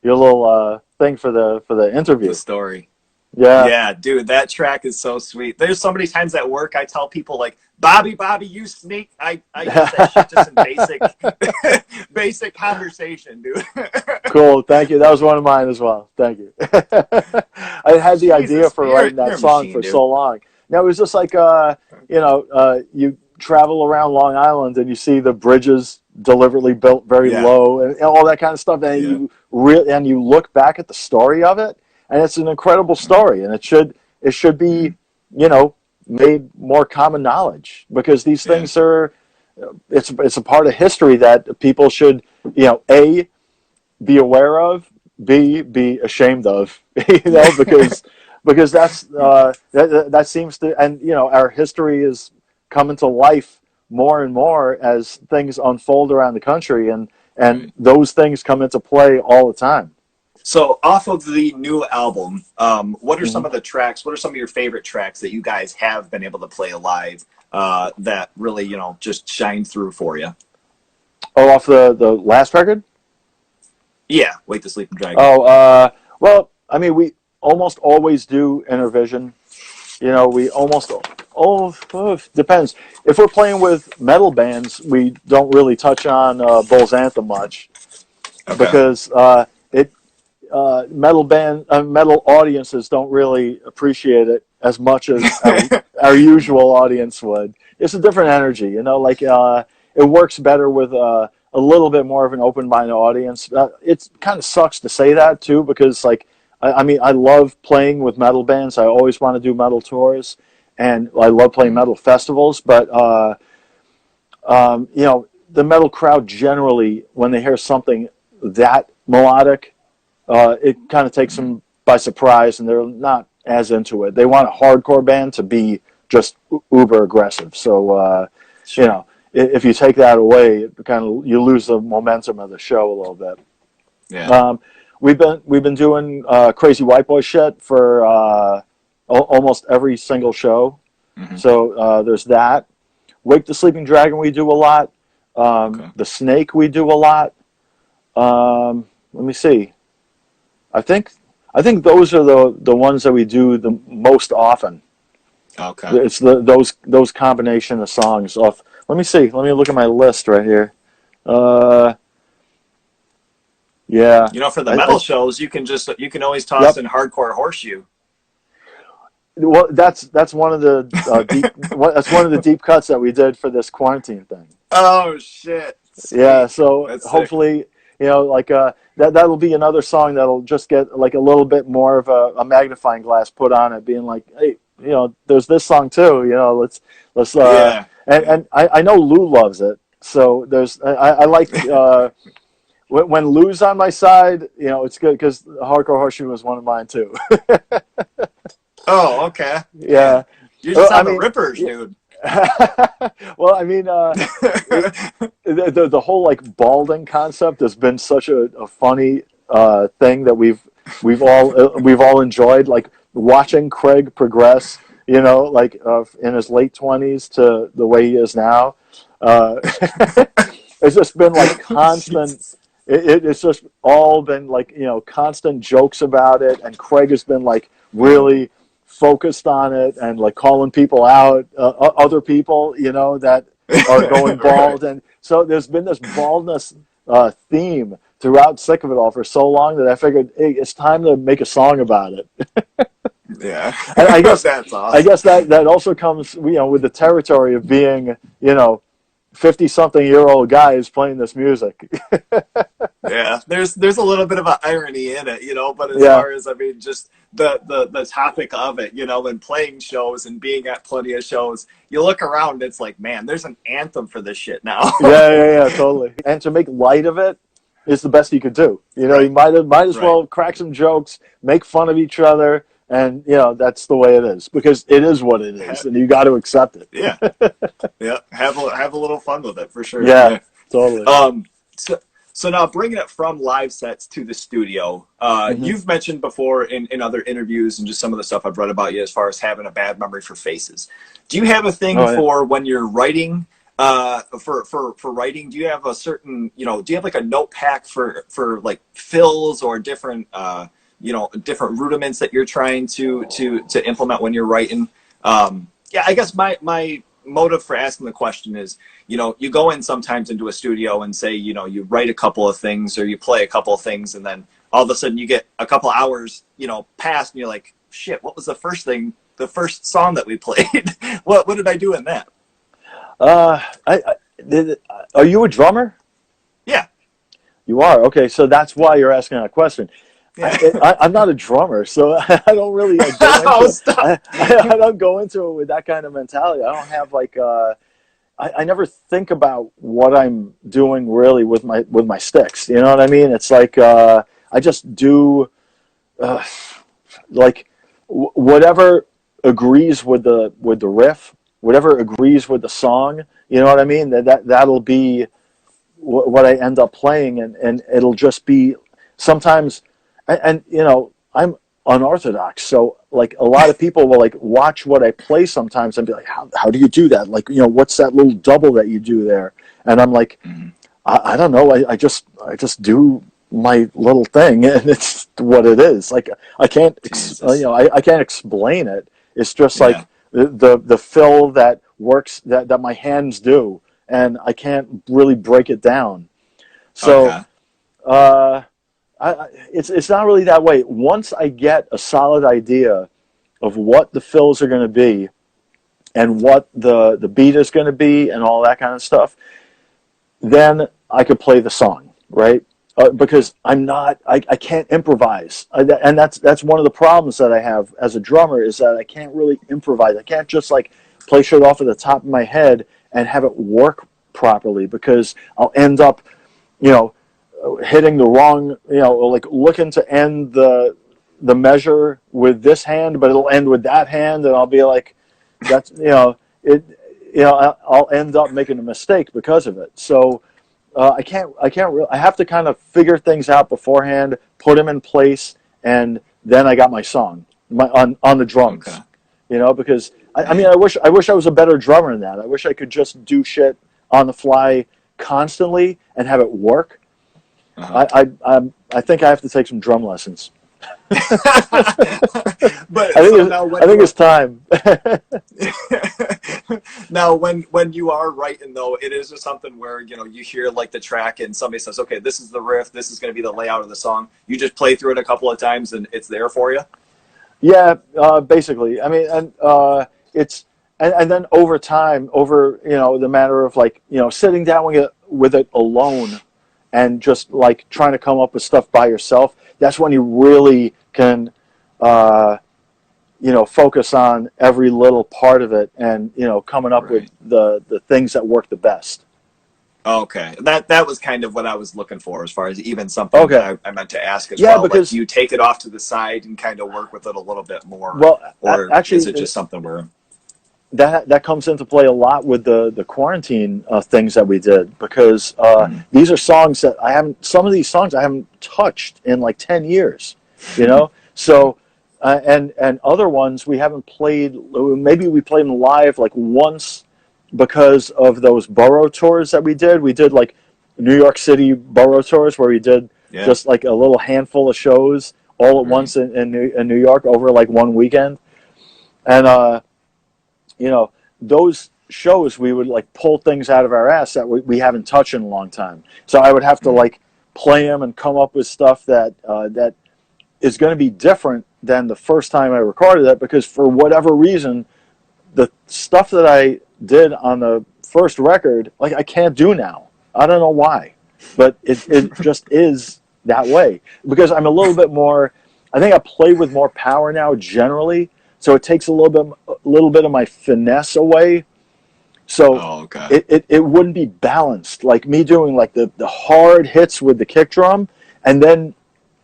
little thing for the interview. The story. Yeah, dude, that track is so sweet. There's so many times at work I tell people like, Bobby, you sneak. I use that shit just in basic conversation, dude. Cool, thank you. That was one of mine as well. Thank you. I had the idea for writing that song for so long. Now it was just like you travel around Long Island and you see the bridges deliberately built very low and all that kind of stuff, and you look back at the story of it, and it's an incredible story, and it should be made more common knowledge, because these things are it's a part of history that people should A, be aware of, B, be ashamed of, because that's that seems to, and our history is coming to life more and more as things unfold around the country, and those things come into play all the time. So off of the new album, what are some of the tracks? What are some of your favorite tracks that you guys have been able to play live that really just shine through for you? Oh, off the last record? Yeah, Wake the Sleeping Dragon. Oh, well, I mean, we almost always do Intervision. We almost depends. If we're playing with metal bands, we don't really touch on Bull's Anthem much, because metal audiences don't really appreciate it as much as our usual audience would. It's a different energy, it works better with a little bit more of an open-minded audience. It kind of sucks to say that too, because I mean, I love playing with metal bands. I always want to do metal tours, and I love playing metal festivals. But the metal crowd generally, when they hear something that melodic, it kind of takes them by surprise, and they're not as into it. They want a hardcore band to be just uber aggressive. So if you take that away, you lose the momentum of the show a little bit. Yeah. We've been doing crazy white boy shit for almost every single show. Mm-hmm. So there's that. Wake the Sleeping Dragon we do a lot. Okay. The Snake we do a lot. Let me see. I think those are the ones that we do the most often. Okay. It's those combination of songs off. Let me see. Let me look at my list right here. Yeah. You know, for the metal shows, you can always toss Yep. in Hardcore Horseshoe. Well, that's one of the that's one of the deep cuts that we did for this quarantine thing. Oh shit! Sweet. Yeah. So That's hopefully, like that'll be another song that'll just get like a little bit more of a magnifying glass put on it, being like, hey, there's this song too. Let's Yeah. and I know Lou loves it. So there's I like when Lou's on my side, it's good because Hardcore Horseshoe was one of mine too. Oh, okay. Yeah. You're just on I the mean, rippers, dude. Well, I mean, the whole like balding concept has been such a funny thing that we've all enjoyed, like watching Craig progress. Like in his late 20s to the way he is now. It's just been like constant. It's just all been like constant jokes about it, and Craig has been like really focused on it and like calling people out, other people that are going bald. Right. And so there's been this baldness theme throughout Sick of It All for so long that I figured, hey, it's time to make a song about it. Yeah. And I guess That's awesome. that also comes with the territory of being 50-something-year-old guys playing this music. Yeah, there's a little bit of an irony in it, but as Yeah. far as, I mean, just the topic of it, and playing shows and being at plenty of shows, you look around, it's like, man, there's an anthem for this shit now. Yeah, totally. And to make light of it is the best you could do. Right. You might as well crack some jokes, make fun of each other, and that's the way it is, because it is what it is, and you got to accept it. Yeah. Yeah, have a little fun with it for sure. Yeah. Totally. So now bringing it from live sets to the studio, you've mentioned before in other interviews and just some of the stuff I've read about you as far as having a bad memory for faces. Do you have a thing for when you're writing, for writing? Do you have a certain, do you have like a note pack for like fills or different, different rudiments that you're trying to implement when you're writing? Yeah, I guess my motive for asking the question is, you go in sometimes into a studio and say, you write a couple of things or you play a couple of things, and then all of a sudden you get a couple hours, past, and you're like, shit, what was the first song that we played? What did I do in that? Are you a drummer? Yeah. You are? Okay, so that's why you're asking that question. Yeah. I'm not a drummer, so I don't really go into I don't go into it with that kind of mentality. I don't have like I never think about what I'm doing really with my sticks. You know what I mean? It's like I just do like whatever agrees with the riff, whatever agrees with the song. You know what I mean? That'll be what I end up playing, and it'll just be sometimes. And I'm unorthodox, so like a lot of people will like watch what I play sometimes and be like, how do you do that? Like, what's that little double that you do there? And I'm like, I don't know. I just do my little thing, and it's what it is. Like I can't I can't explain it. It's just like the fill that works that my hands do, and I can't really break it down. So. Okay. It's not really that way. Once I get a solid idea of what the fills are going to be and what the beat is going to be and all that kind of stuff, then I could play the song, right? Because I can't improvise. And that's one of the problems that I have as a drummer, is that I can't really improvise. I can't just like play shit off of the top of my head and have it work properly, because I'll end up, hitting the wrong, like looking to end the measure with this hand, but it'll end with that hand, and I'll be like, that's I'll end up making a mistake because of it. So I can't really. I have to kind of figure things out beforehand, put them in place, and then I got my song. on the drums. Okay. You know, because I mean, I wish I was a better drummer than that. I wish I could just do shit on the fly constantly and have it work. Uh-huh. I think I have to take some drum lessons. But so now I think it's time. Now, when you are writing, though, it is just something where, you know, you hear like the track and somebody says, okay, this is the riff, this is going to be the layout of the song. You just play through it a couple of times and it's there for you. Yeah, basically. I mean, and it's and then over time, over the matter of like sitting down with it alone, and just like trying to come up with stuff by yourself. That's when you really can, focus on every little part of it, and coming up with the things that work the best. Okay, that was kind of what I was looking for, as far as even something that I meant to ask as well. Because like, you take it off to the side and kind of work with it a little bit more. Well, or actually, is it just something where that comes into play a lot with the quarantine things that we did, because these are songs that some of these songs I haven't touched in like 10 years, so and other ones we haven't played. Maybe we played them live like once, because of those borough tours that we did like New York City borough tours, where we did just like a little handful of shows all at once in New York over like one weekend. And those shows, we would like pull things out of our ass that we haven't touched in a long time. So I would have to like play them and come up with stuff that that is going to be different than the first time I recorded it, because for whatever reason, the stuff that I did on the first record, like I can't do now. I don't know why, but it just is that way, because I'm a little bit more, I think I play with more power now generally. So it takes a little bit of my finesse away. So it wouldn't be balanced. Like me doing like the hard hits with the kick drum, and then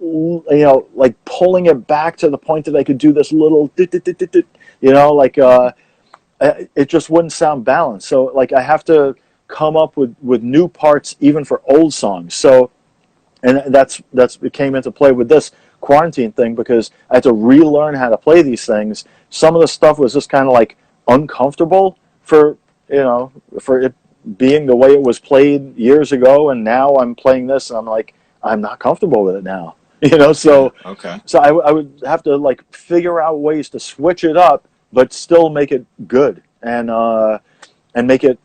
like pulling it back to the point that I could do this little like it just wouldn't sound balanced. So like I have to come up with new parts even for old songs. So and it came into play with this quarantine thing, because I had to relearn how to play these things. Some of the stuff was just kind of like uncomfortable for it being the way it was played years ago, and now I'm playing this and I'm like, I'm not comfortable with it now. So I would have to like figure out ways to switch it up but still make it good, and make it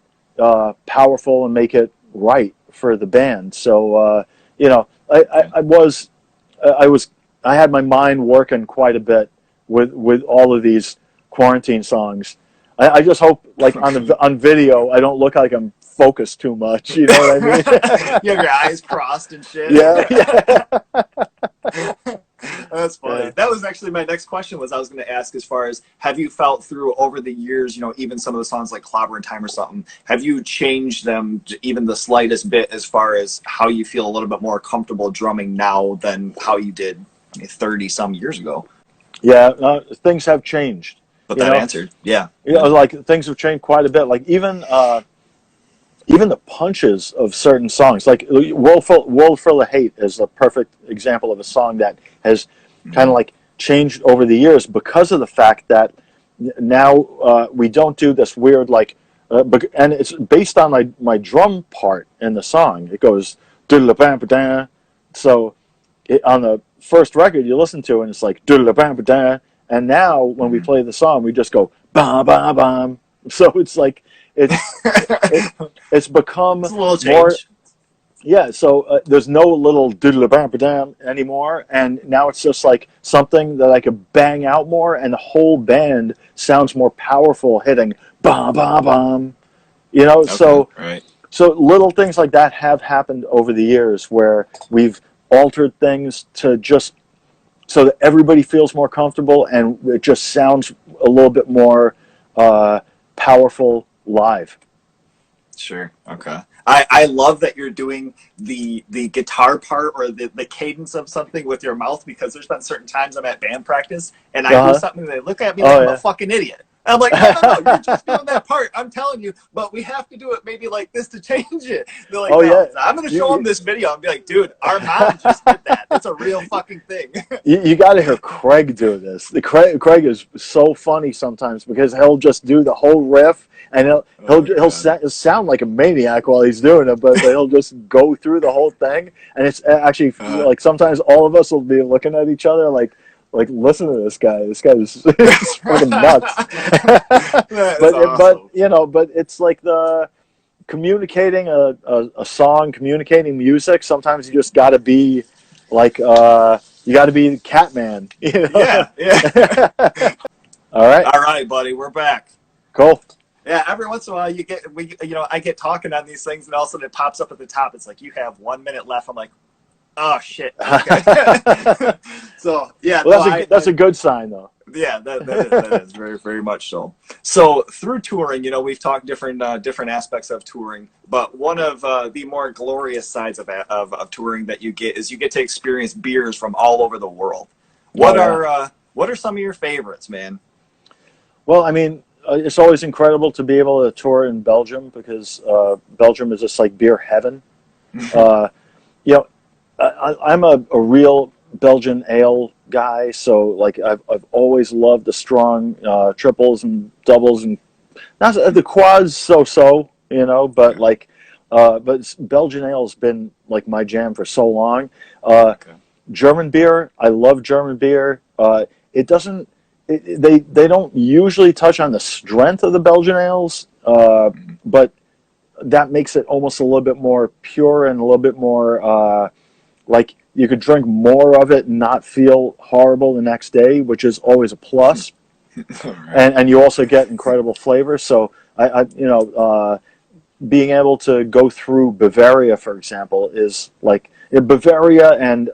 powerful, and make it right for the band. So I had my mind working quite a bit with all of these quarantine songs. I just hope, like on video, I don't look like I'm focused too much. You know what I mean? You have your eyes crossed and shit. Yeah. That's funny. Yeah. That was actually my next question. I was going to ask, as far as, have you felt through over the years, even some of the songs like Clobbering Time or something, have you changed them even the slightest bit, as far as how you feel a little bit more comfortable drumming now than how you did 30 some years ago? Yeah, things have changed. But that answered, like things have changed quite a bit. Like even the punches of certain songs, like World Full of Hate is a perfect example of a song that has kind of like changed over the years, because of the fact that now we don't do this weird like, and it's based on my drum part in the song. It goes doodle-bam-ba-da. So on the first record you listen to, and it's like doodle-bam-ba-da. And now when we play the song, we just go bam bam bam. So it's like it's become it's a little change. More. Yeah, so there's no little doodle bam bam anymore, and now it's just like something that I could bang out more, and the whole band sounds more powerful hitting bam bam bam. So little things like that have happened over the years, where we've altered things to just so that everybody feels more comfortable, and it just sounds a little bit more powerful live. Sure. Okay. I love that you're doing the guitar part, or the cadence of something with your mouth, because there's been certain times I'm at band practice and I do something and they look at me like I'm a fucking idiot. I'm like, no, you're just doing that part. I'm telling you, but we have to do it maybe like this to change it. They're like, Oh no, yeah, I'm going to show them this video. I'll be like, dude, Armand just did that. It's a real fucking thing. you got to hear Craig do this. Craig is so funny sometimes because he'll just do the whole riff and he'll sound like a maniac while he's doing it, but he'll just go through the whole thing, and it's actually like sometimes all of us will be looking at each other like listen to this guy. This guy is fucking nuts. But you know, but it's like the communicating a song, communicating music. Sometimes you just got to be like you got to be Catman. You know? Yeah. All right, buddy, we're back. Cool. Yeah, every once in a while I get talking on these things, and all of a sudden it pops up at the top. It's like, you have 1 minute left. I'm like, oh shit. Okay. So yeah, well, that's a good sign though. Yeah, that is very, very much so. So through touring, we've talked different aspects of touring, but one of the more glorious sides of touring that you get is you get to experience beers from all over the world. What are some of your favorites, man? Well, I mean, it's always incredible to be able to tour in Belgium because Belgium is just like beer heaven. I'm a real Belgian ale guy, so like I've always loved the strong triples and doubles, and not the quads so, but like but Belgian ale's been like my jam for so long. German beer, I love German beer. It doesn't they don't usually touch on the strength of the Belgian ales, but that makes it almost a little bit more pure and a little bit more like you could drink more of it and not feel horrible the next day, which is always a plus. And you also get incredible flavor. So being able to go through Bavaria, for example, is like Bavaria and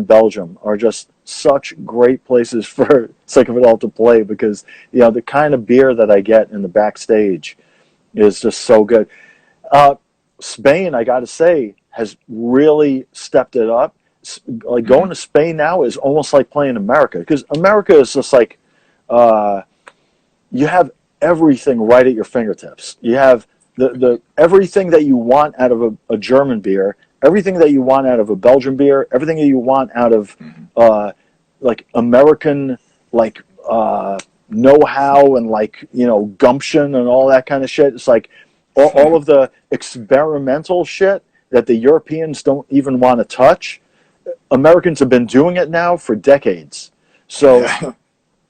Belgium are just such great places for Sick of It All to play because the kind of beer that I get in the backstage is just so good. Spain, I got to say, has really stepped it up. Like going to Spain now is almost like playing America because America is just like you have everything right at your fingertips. You have the everything that you want out of a German beer, everything that you want out of a Belgian beer, everything that you want out of like American like know-how and like gumption and all that kind of shit. It's like all of the experimental shit that the Europeans don't even want to touch. Americans have been doing it now for decades. So,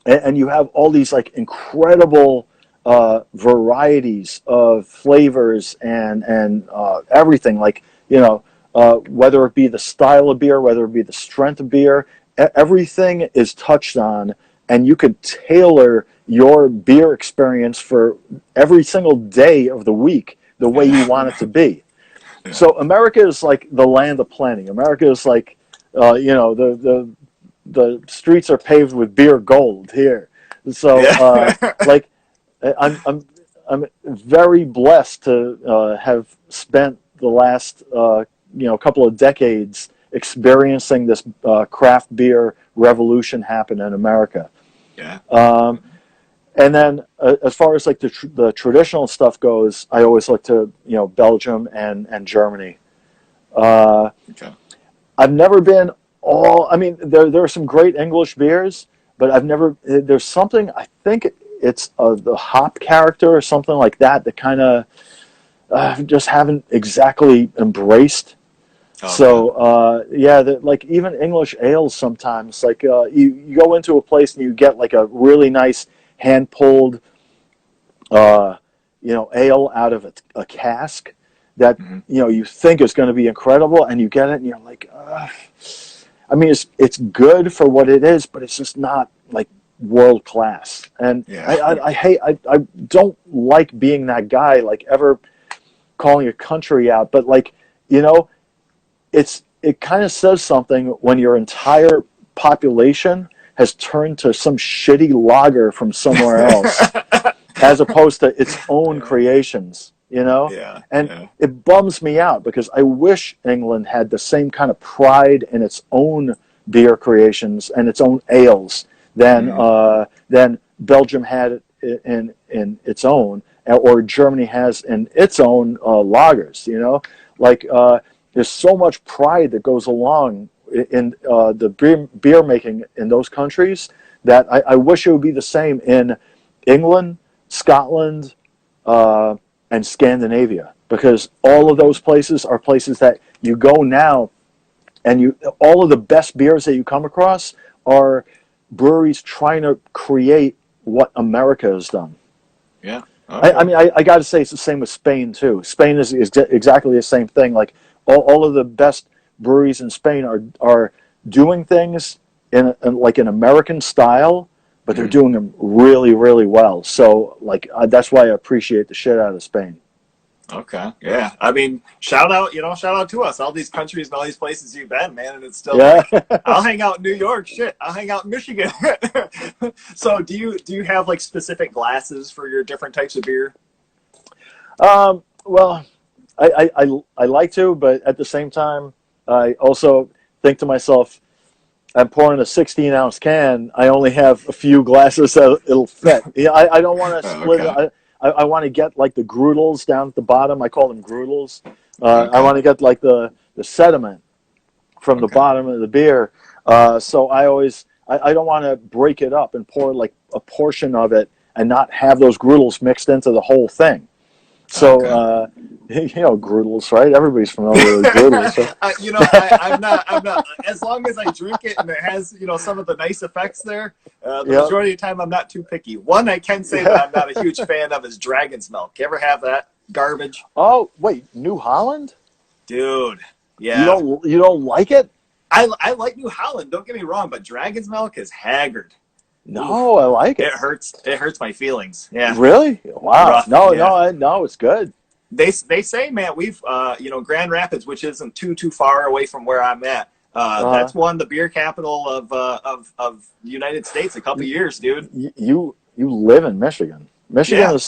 and you have all these like incredible varieties of flavors and everything. Like whether it be the style of beer, whether it be the strength of beer, everything is touched on, and you could tailor your beer experience for every single day of the week the way you want it to be. So America is like the land of plenty. America is like, the streets are paved with beer gold here. So like, I'm very blessed to have spent the last couple of decades experiencing this craft beer revolution happen in America. Yeah. And then as far as like the traditional stuff goes, I always look to Belgium and Germany. I've never been I mean, there are some great English beers, but there's something, I think it's the hop character or something like that kind of just haven't exactly embraced. Like even English ales sometimes, like you go into a place and you get like a really nice hand-pulled ale out of a cask that you think is going to be incredible, and you get it and you're like, I mean, it's good for what it is, but it's just not like world class. And I don't like being that guy, like ever calling a country out, but like it kind of says something when your entire population has turned to some shitty lager from somewhere else as opposed to its own creations, it bums me out because I wish England had the same kind of pride in its own beer creations and its own ales than Belgium had in its own, or Germany has in its own lagers. You know, like there's so much pride that goes along in the beer making in those countries that I wish it would be the same in England, Scotland, and Scandinavia, because all of those places are places that you go now, and all of the best beers that you come across are breweries trying to create what America has done. Yeah. Okay. I mean, I got to say it's the same with Spain too. Spain is exactly the same thing. Like all of the best breweries in Spain are doing things in like an American style, but they're doing them really, really well. So like that's why I appreciate the shit out of Spain. Okay. Yeah. I mean, shout out to us, all these countries and all these places you've been, man. And it's still like, I'll hang out in New York. Shit. I'll hang out in Michigan. So do you have like specific glasses for your different types of beer? Well, I like to, but at the same time, I also think to myself, I'm pouring a 16-ounce can. I only have a few glasses that it'll fit. Yeah, I don't want to split Okay. it. I want to get like the groodles down at the bottom. I call them groodles. Okay. I want to get like the sediment from the bottom of the beer. So I don't want to break it up and pour like a portion of it and not have those groodles mixed into the whole thing. So, groodles, right? Everybody's familiar with groodles. So. I'm not, as long as I drink it and it has, some of the nice effects there, the majority of the time I'm not too picky. One I can say that I'm not a huge fan of is Dragon's Milk. You ever have that garbage? Oh, wait, New Holland? Dude, yeah. You don't like it? I like New Holland, don't get me wrong, but Dragon's Milk is haggard. No, I like it. It hurts my feelings. Yeah. Really? Wow. Rough, No, yeah. no, it's good. They say, man, we've Grand Rapids, which isn't too far away from where I'm at. That's won the beer capital of the United States a couple years, dude. You live in Michigan. Michigan is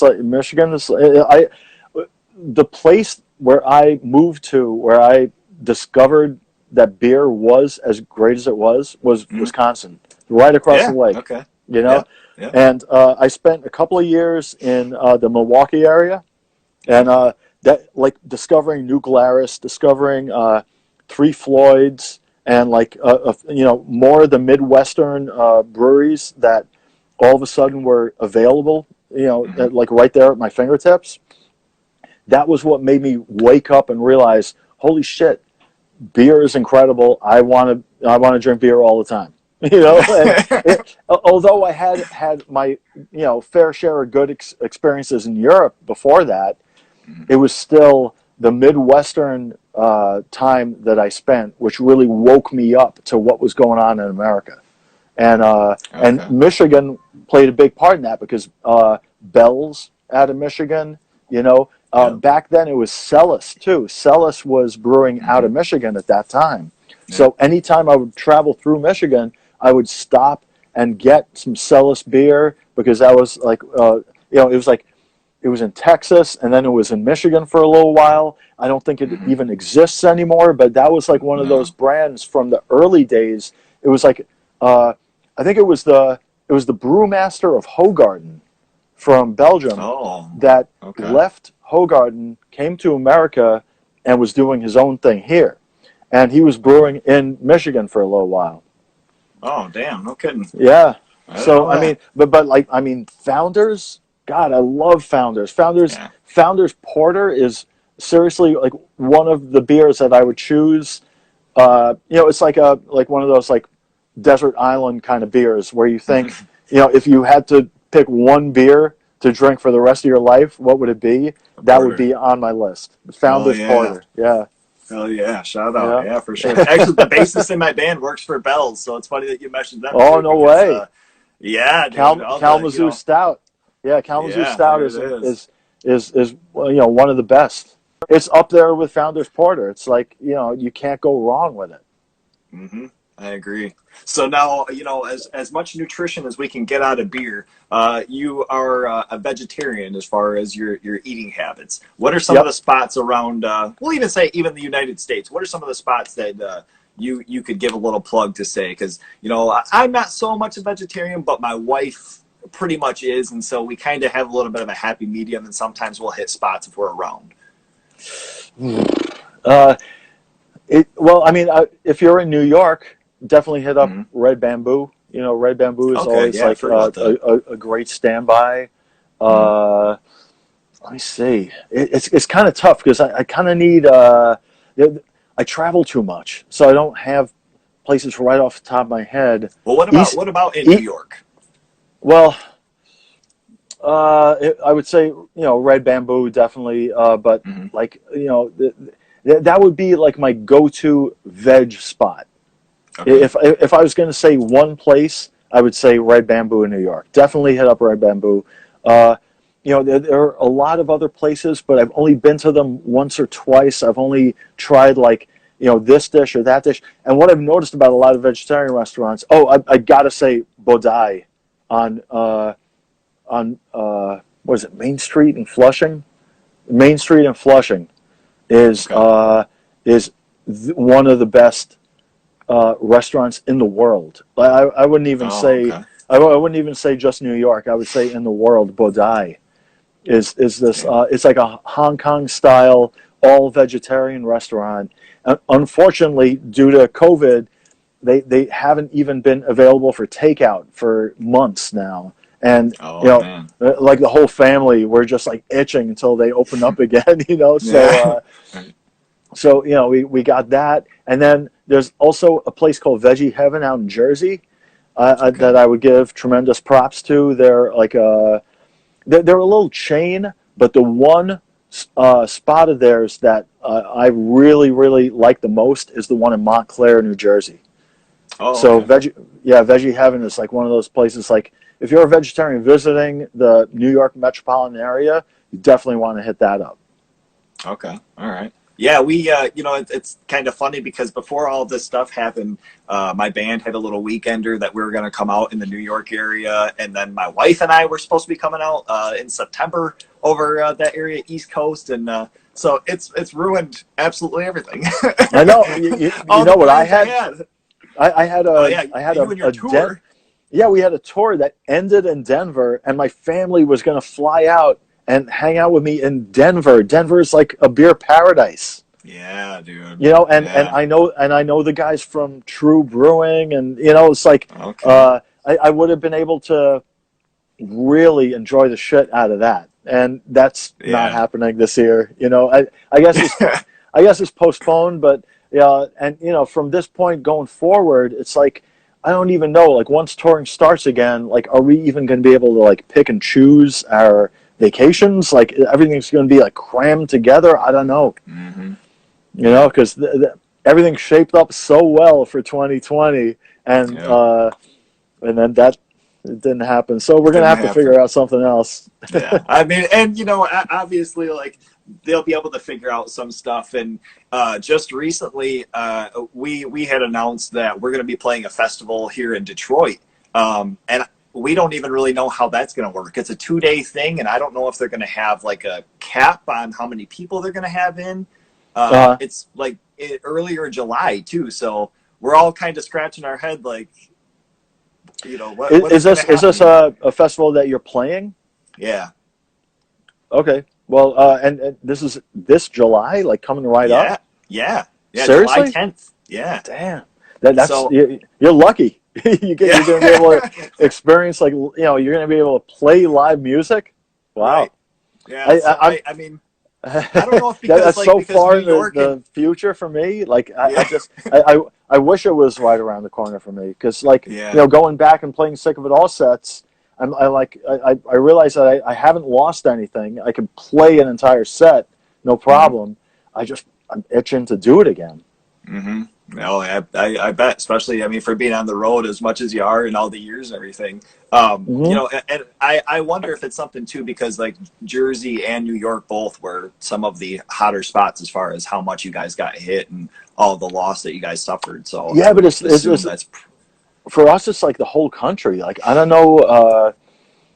the place where I moved to, where I discovered that beer was as great as it was Wisconsin, right across the lake. Okay. You know, and I spent a couple of years in the Milwaukee area. And that, like, discovering New Glarus, discovering Three Floyds, and like more of the Midwestern breweries that all of a sudden were available, like right there at my fingertips. That was what made me wake up and realize, holy shit, beer is incredible. I want to drink beer all the time. Although I had my fair share of good experiences in Europe before that. It was still the Midwestern time that I spent, which really woke me up to what was going on in America. And Michigan played a big part in that, because Bell's out of Michigan, back then it was Celis too. Celis was brewing out of Michigan at that time. So anytime I would travel through Michigan, I would stop and get some Celis beer, because that was like, it was like, it was in Texas, and then it was in Michigan for a little while. I don't think it even exists anymore, but that was like one of those brands from the early days. It was like, I think it was the brewmaster of Hoegaarden from Belgium that left Hoegaarden, came to America, and was doing his own thing here. And he was brewing in Michigan for a little while. Oh, damn, no kidding. Yeah. So, I mean, Founders... God, I love Founders. Founders Porter is seriously like one of the beers that I would choose. It's like one of those like desert island kind of beers where you think, if you had to pick one beer to drink for the rest of your life, what would it be? That would be on my list. Founders Porter. Yeah. Hell yeah, shout out. Yeah, for sure. Actually, the bassist in my band works for Bell's, so it's funny that you mentioned them. Oh, no way. Yeah, Kalamazoo Stout. Yeah, Kalamazoo Stout is one of the best. It's up there with Founders Porter. It's like, you can't go wrong with it. Mm-hmm. I agree. So now, as much nutrition as we can get out of beer, you are a vegetarian as far as your eating habits. What are some of the spots around, we'll even say even the United States, what are some of the spots that you could give a little plug to say? Because, I'm not so much a vegetarian, but my wife pretty much is, and so we kind of have a little bit of a happy medium, and sometimes we'll hit spots if we're around. Uh, well, I mean, if you're in New York, definitely hit up Red Bamboo. You know, Red Bamboo is always yeah, like a great standby. Let me see. It's kind of tough because I kind of need. I travel too much, so I don't have places right off the top of my head. Well, what about in New York? Well, I would say Red Bamboo definitely, but like that would be like my go-to veg spot. Okay. If I was going to say one place, I would say Red Bamboo in New York. Definitely hit up Red Bamboo. There are a lot of other places, but I've only been to them once or twice. I've only tried like this dish or that dish. And what I've noticed about a lot of vegetarian restaurants, I gotta say Bodai on what is it, Main Street in Flushing? Main Street in Flushing is one of the best restaurants in the world. I wouldn't even say I wouldn't even say just New York. I would say in the world. Bodai is this it's like a Hong Kong style all vegetarian restaurant. Unfortunately, due to COVID, they haven't even been available for takeout for months now. And like the whole family, we're just like itching until they open up again. So we got that, and then there's also a place called Veggie Heaven out in Jersey that I would give tremendous props to. They're like they're a little chain, but the one spot of theirs that I really, really like the most is the one in Montclair, New Jersey. Veggie Heaven is like one of those places. Like if you're a vegetarian visiting the New York metropolitan area, you definitely want to hit that up. Okay, all right. Yeah, we, it's kind of funny because before all this stuff happened, my band had a little weekender that we were going to come out in the New York area, and then my wife and I were supposed to be coming out in September over that area, East Coast, and so it's ruined absolutely everything. I know. You know what I had? I had a tour. We had a tour that ended in Denver, and my family was going to fly out and hang out with me in Denver. Denver is like a beer paradise. Yeah, dude. And I know the guys from True Brewing, and it's like I would have been able to really enjoy the shit out of that, and that's not happening this year. I guess it's postponed, but and from this point going forward, it's like I don't even know. Like once touring starts again, like are we even going to be able to like pick and choose our vacations? Like everything's going to be like crammed together. I don't know. Because everything's shaped up so well for 2020, and then that it didn't happen. So we're going to have to figure out something else. Yeah, I mean, and obviously, like they'll be able to figure out some stuff. And just recently, we had announced that we're going to be playing a festival here in Detroit, and we don't even really know how that's going to work. It's a 2-day thing, and I don't know if they're going to have like a cap on how many people they're going to have in. It's like earlier July too, so we're all kind of scratching our head, like, what is this a festival that you're playing? Yeah. Okay. Well, and this is this July, like coming right up. Yeah. Seriously? July 10th. Yeah. Damn. That's you're lucky. You're going to be able to experience like you're going to be able to play live music. Wow. Right. Yeah. I mean, I don't know if because that's so far in the future for me. Like I wish it was right around the corner for me, because going back and playing Sick of It All sets, I realize that I haven't lost anything. I can play an entire set, no problem. I'm itching to do it again. Mm-hmm. No, I bet, especially, I mean, for being on the road as much as you are and all the years and everything, and I wonder if it's something too, because like Jersey and New York both were some of the hotter spots as far as how much you guys got hit and all the loss that you guys suffered. So yeah, but it's for us, it's like the whole country. Like, I don't know,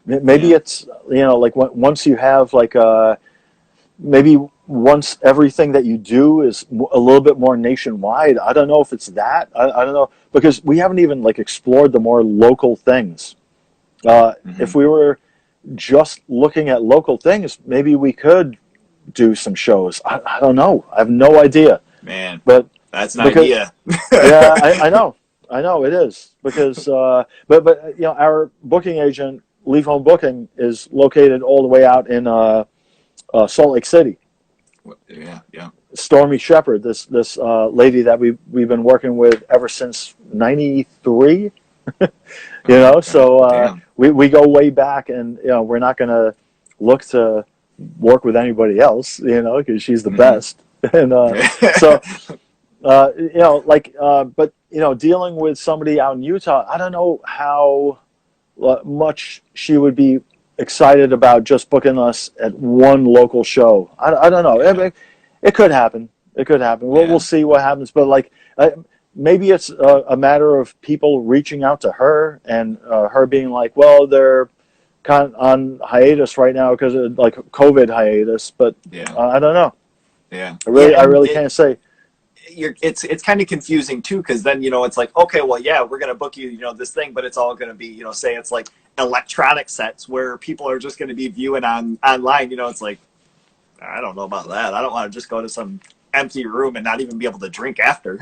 maybe it's, like once you have like maybe once everything that you do is a little bit more nationwide. I don't know if it's that. I don't know, because we haven't even like explored the more local things. If we were just looking at local things, maybe we could do some shows. I don't know. I have no idea. Man, but that's an because, idea. yeah, I know it is because, but our booking agent, Leave Home Booking, is located all the way out in Salt Lake City. Yeah. Stormy Shepherd, this lady that we've been working with ever since '93. So we go way back, and we're not going to look to work with anybody else, because she's the best. And but dealing with somebody out in Utah, I don't know how much she would be excited about just booking us at one local show. I don't know. It could happen. We'll see what happens. But maybe it's a matter of people reaching out to her and her being like, well, they're kind of on hiatus right now because of COVID hiatus. But I don't know. Yeah. I really can't say. It's kind of confusing too, because then it's like, okay, well, yeah, we're gonna book you this thing, but it's all gonna be say it's like electronic sets where people are just gonna be viewing online. It's like, I don't know about that. I don't want to just go to some empty room and not even be able to drink after.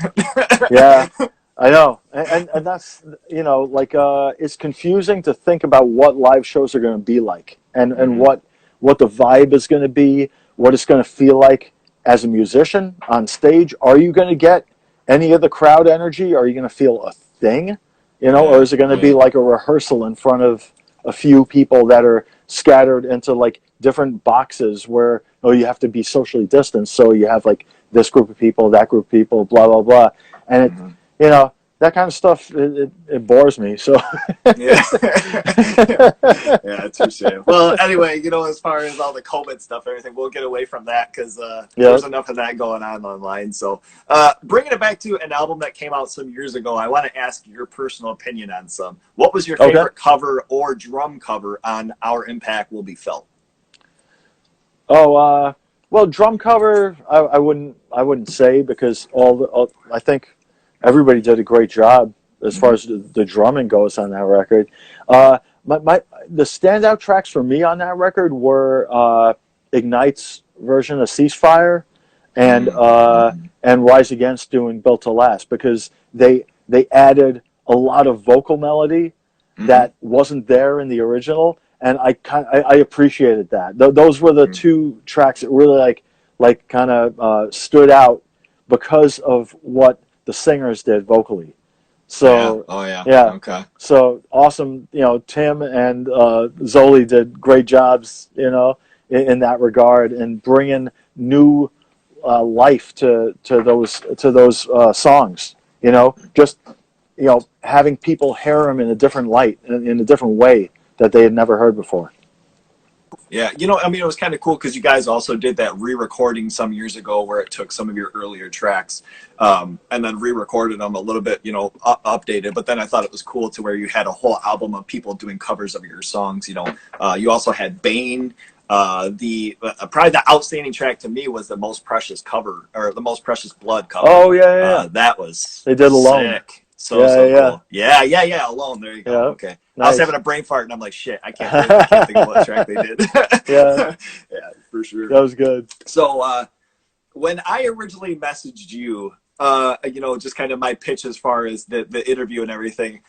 Yeah, I know, and that's it's confusing to think about what live shows are going to be like, and what the vibe is going to be, what it's going to feel like as a musician on stage. Are you going to get any of the crowd energy? Are you going to feel a thing, or is it going to be like a rehearsal in front of a few people that are scattered into different boxes where you have to be socially distanced, so you have this group of people, that group of people, blah blah blah, and that kind of stuff, it bores me. So yeah, that's for sure. Well, anyway, as far as all the COVID stuff, everything, we'll get away from that because there's enough of that going on online. So, bringing it back to an album that came out some years ago, I want to ask your personal opinion on some. What was your favorite cover or drum cover on Our Impact Will Be Felt? Oh, well, drum cover, I wouldn't say, because I think everybody did a great job as far as the drumming goes on that record. The standout tracks for me on that record were Ignite's version of Ceasefire and Rise Against doing Built to Last, because they added a lot of vocal melody that wasn't there in the original, and I appreciated that. Those were the two tracks that really kind of stood out because of what the singers did vocally. So okay. So awesome. Tim and Zoli did great jobs. In that regard, and bringing new life to those songs. Just having people hear them in a different light, in a different way that they had never heard before. Yeah, it was kind of cool because you guys also did that re-recording some years ago where it took some of your earlier tracks and then re-recorded them a little bit, updated. But then I thought it was cool to where you had a whole album of people doing covers of your songs. You also had Bane. Probably the outstanding track to me was the Most Precious cover, or the Most Precious Blood cover. Oh yeah. That was they did Alone. Sick. So cool. Yeah. Alone. There you go. Yeah. Okay. Nice. I was having a brain fart, and I'm like, shit, I can't think of what track they did. Yeah, for sure. That was good. So when I originally messaged you, just kind of my pitch as far as the interview and everything,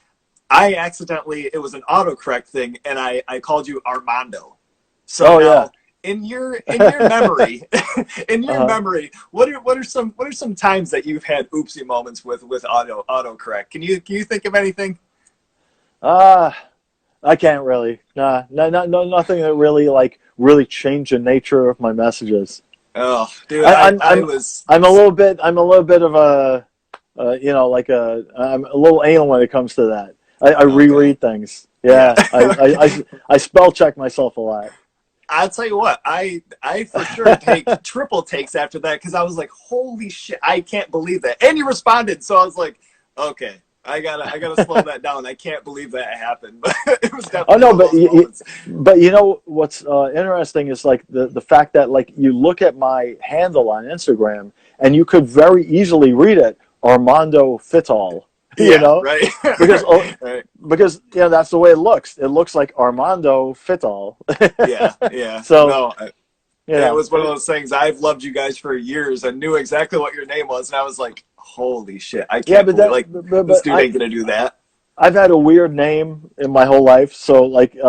it was an autocorrect thing, and I called you Armando. So in your memory, memory, what are some times that you've had oopsie moments with autocorrect? Can you think of anything? I can't really. No, nothing that really changed the nature of my messages. Oh, dude, I'm a little bit of a I'm a little anal when it comes to that. I reread things. Yeah, I spell check myself a lot. I'll tell you what, I for sure take triple takes after that, because I was like, holy shit, I can't believe that. And you responded, so I was like, okay, I gotta slow that down. I can't believe that happened, but it was definitely but what's interesting is the fact that you look at my handle on Instagram and you could very easily read it, Armando Fitall. You Yeah, know, right. because Right. because that's the way it looks. It looks like Armando Fital. Yeah, yeah. So No, you it know, was one of those things. I've loved you guys for years and knew exactly what your name was, and I was like, "Holy shit! I yeah, can't but believe like this but dude ain't gonna do that." I've had a weird name in my whole life. So like you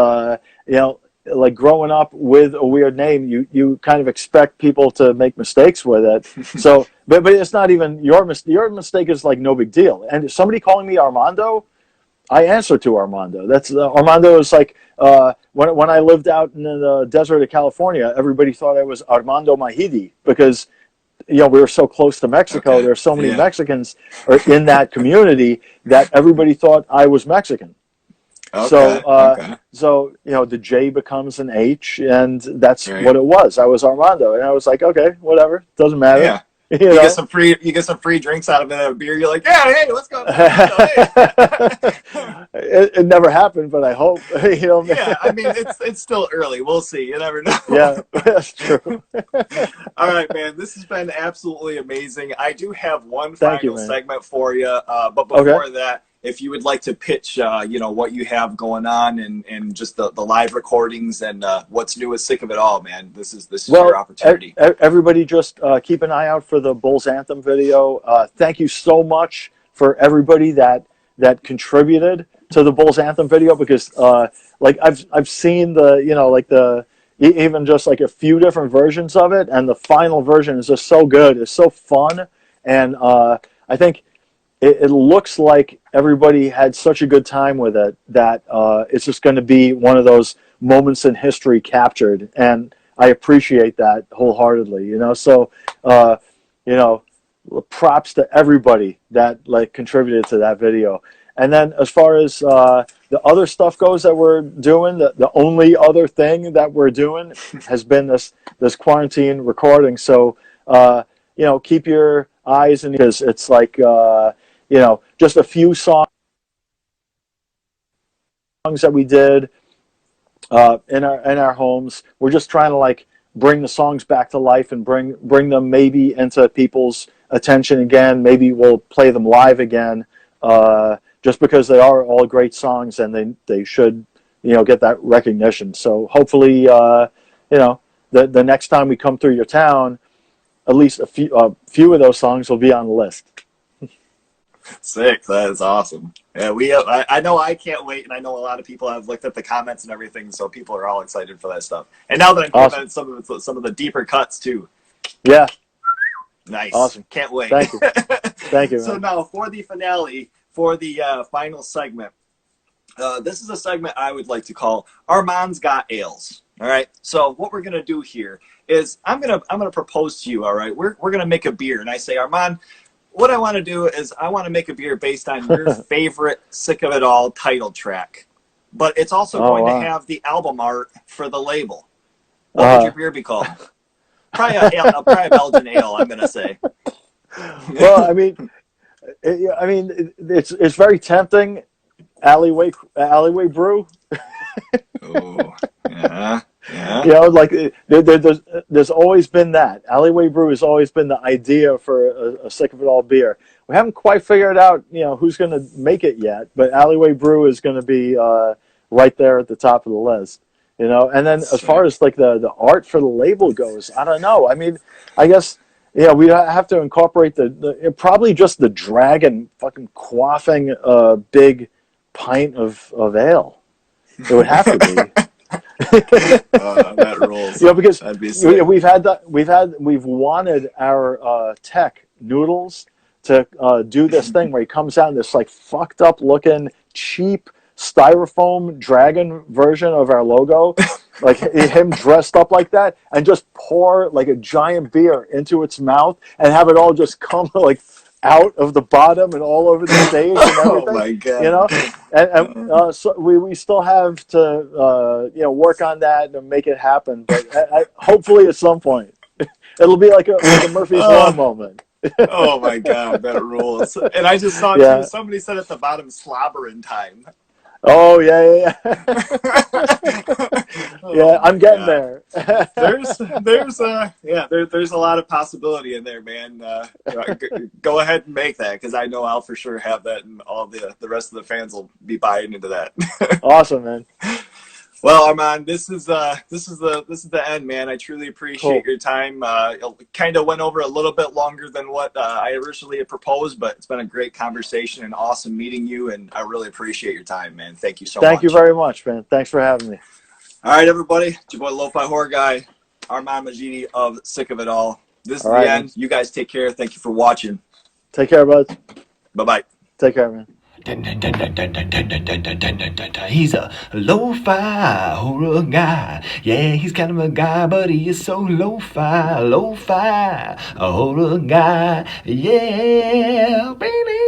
know, like growing up with a weird name, you kind of expect people to make mistakes with it. So but it's not even your mistake. Your mistake is like no big deal. And somebody calling me Armando, I answer to Armando. That's Armando is like when I lived out in the desert of California, everybody thought I was Armando Majidi because we were so close to Mexico. Okay. There are so many Yeah. Mexicans in that community that everybody thought I was Mexican. So, Okay. Okay. the J becomes an H, and that's Right. what it was. I was Armando, and I was like, okay, whatever, doesn't matter, Yeah. you You get know. some free. You get some free drinks out of it. A beer. You're like, yeah. Hey, let's go, Armando. Hey. It never happened, but I hope, Yeah. I mean, it's still early. We'll see. You never know. Yeah, that's true. All right, man. This has been absolutely amazing. I do have one Thank you, final man. segment for you, but Okay. before that, if you would like to pitch, what you have going on and just the live recordings and what's new with Sick of It All, man. This is your Well, opportunity. everybody just keep an eye out for the Bulls Anthem video. Thank you so much for everybody that contributed to the Bulls Anthem video because like I've seen even just like a few different versions of it, and the final version is just so good. It's so fun, and I think it looks like everybody had such a good time with it that it's just going to be one of those moments in history captured, and I appreciate that wholeheartedly. So props to everybody that like contributed to that video. And then as far as the other stuff goes that we're doing, the only other thing that we're doing has been this quarantine recording. So keep your eyes and because it's like just a few songs that we did in our homes. We're just trying to like bring the songs back to life and bring them maybe into people's attention again. Maybe we'll play them live again, just because they are all great songs and they should get that recognition. So hopefully the next time we come through your town, at least a few of those songs will be on the list. Sick. That is awesome. Yeah, I know I can't wait, and I know a lot of people have looked at the comments and everything, so people are all excited for that stuff. And now that I'm Awesome. getting some of the deeper cuts too. Yeah. Nice. Awesome. Can't wait. Thank you. Thank you, man. So now for the finale, for the final segment, this is a segment I would like to call Armand's Got Ales. All right. So what we're gonna do here is I'm gonna propose to you. All right. We're gonna make a beer, and I say, Armand, what I want to do is I want to make a beer based on your favorite Sick of It All title track, but it's also going to have the album art for the label. What would your beer be called? Probably a Belgian ale, I'm gonna say. Well, I mean, it's very tempting. Alleyway brew. Oh, yeah. Yeah. Like there's always been that. Alleyway brew has always been the idea for a Sick of It All beer. We haven't quite figured out, who's going to make it yet, but Alleyway brew is going to be right there at the top of the list. And then as far as like the art for the label goes, I don't know. I mean, I guess we have to incorporate the probably just the dragon fucking quaffing a big pint of ale. It would have to be. That rules. Because That'd be sick. we've wanted our tech Noodles to do this thing where he comes out in this like fucked up looking cheap styrofoam dragon version of our logo, like him dressed up like that, and just pour like a giant beer into its mouth and have it all just come like out of the bottom and all over the stage and everything. Oh my God. And so we still have to work on that and make it happen, but hopefully at some point it'll be like a Murphy's Law moment. Oh my God, that rules. And I just saw too, somebody said at the bottom slobbering time. Oh yeah. Yeah, my I'm getting God. there. There's a lot of possibility in there, man. Go ahead and make that, because I know I'll for sure have that, and all the rest of the fans will be buying into that. Awesome, man. Well, Armand, this is the end, man. I truly appreciate Cool. your time. It kind of went over a little bit longer than what I originally had proposed, but it's been a great conversation and awesome meeting you, and I really appreciate your time, man. Thank you so Thank you much. very much, man. Thanks for having me. All right, everybody. It's your boy, Lo-Fi Horror Guy, Armand Majidi of Sick of It All. This is All the right, man. end. You guys take care. Thank you for watching. Take care, bud. Bye-bye. Take care, man. He's a lo-fi horror guy. Yeah, he's kind of a guy, but he is so lo-fi, a horror guy. Yeah, baby.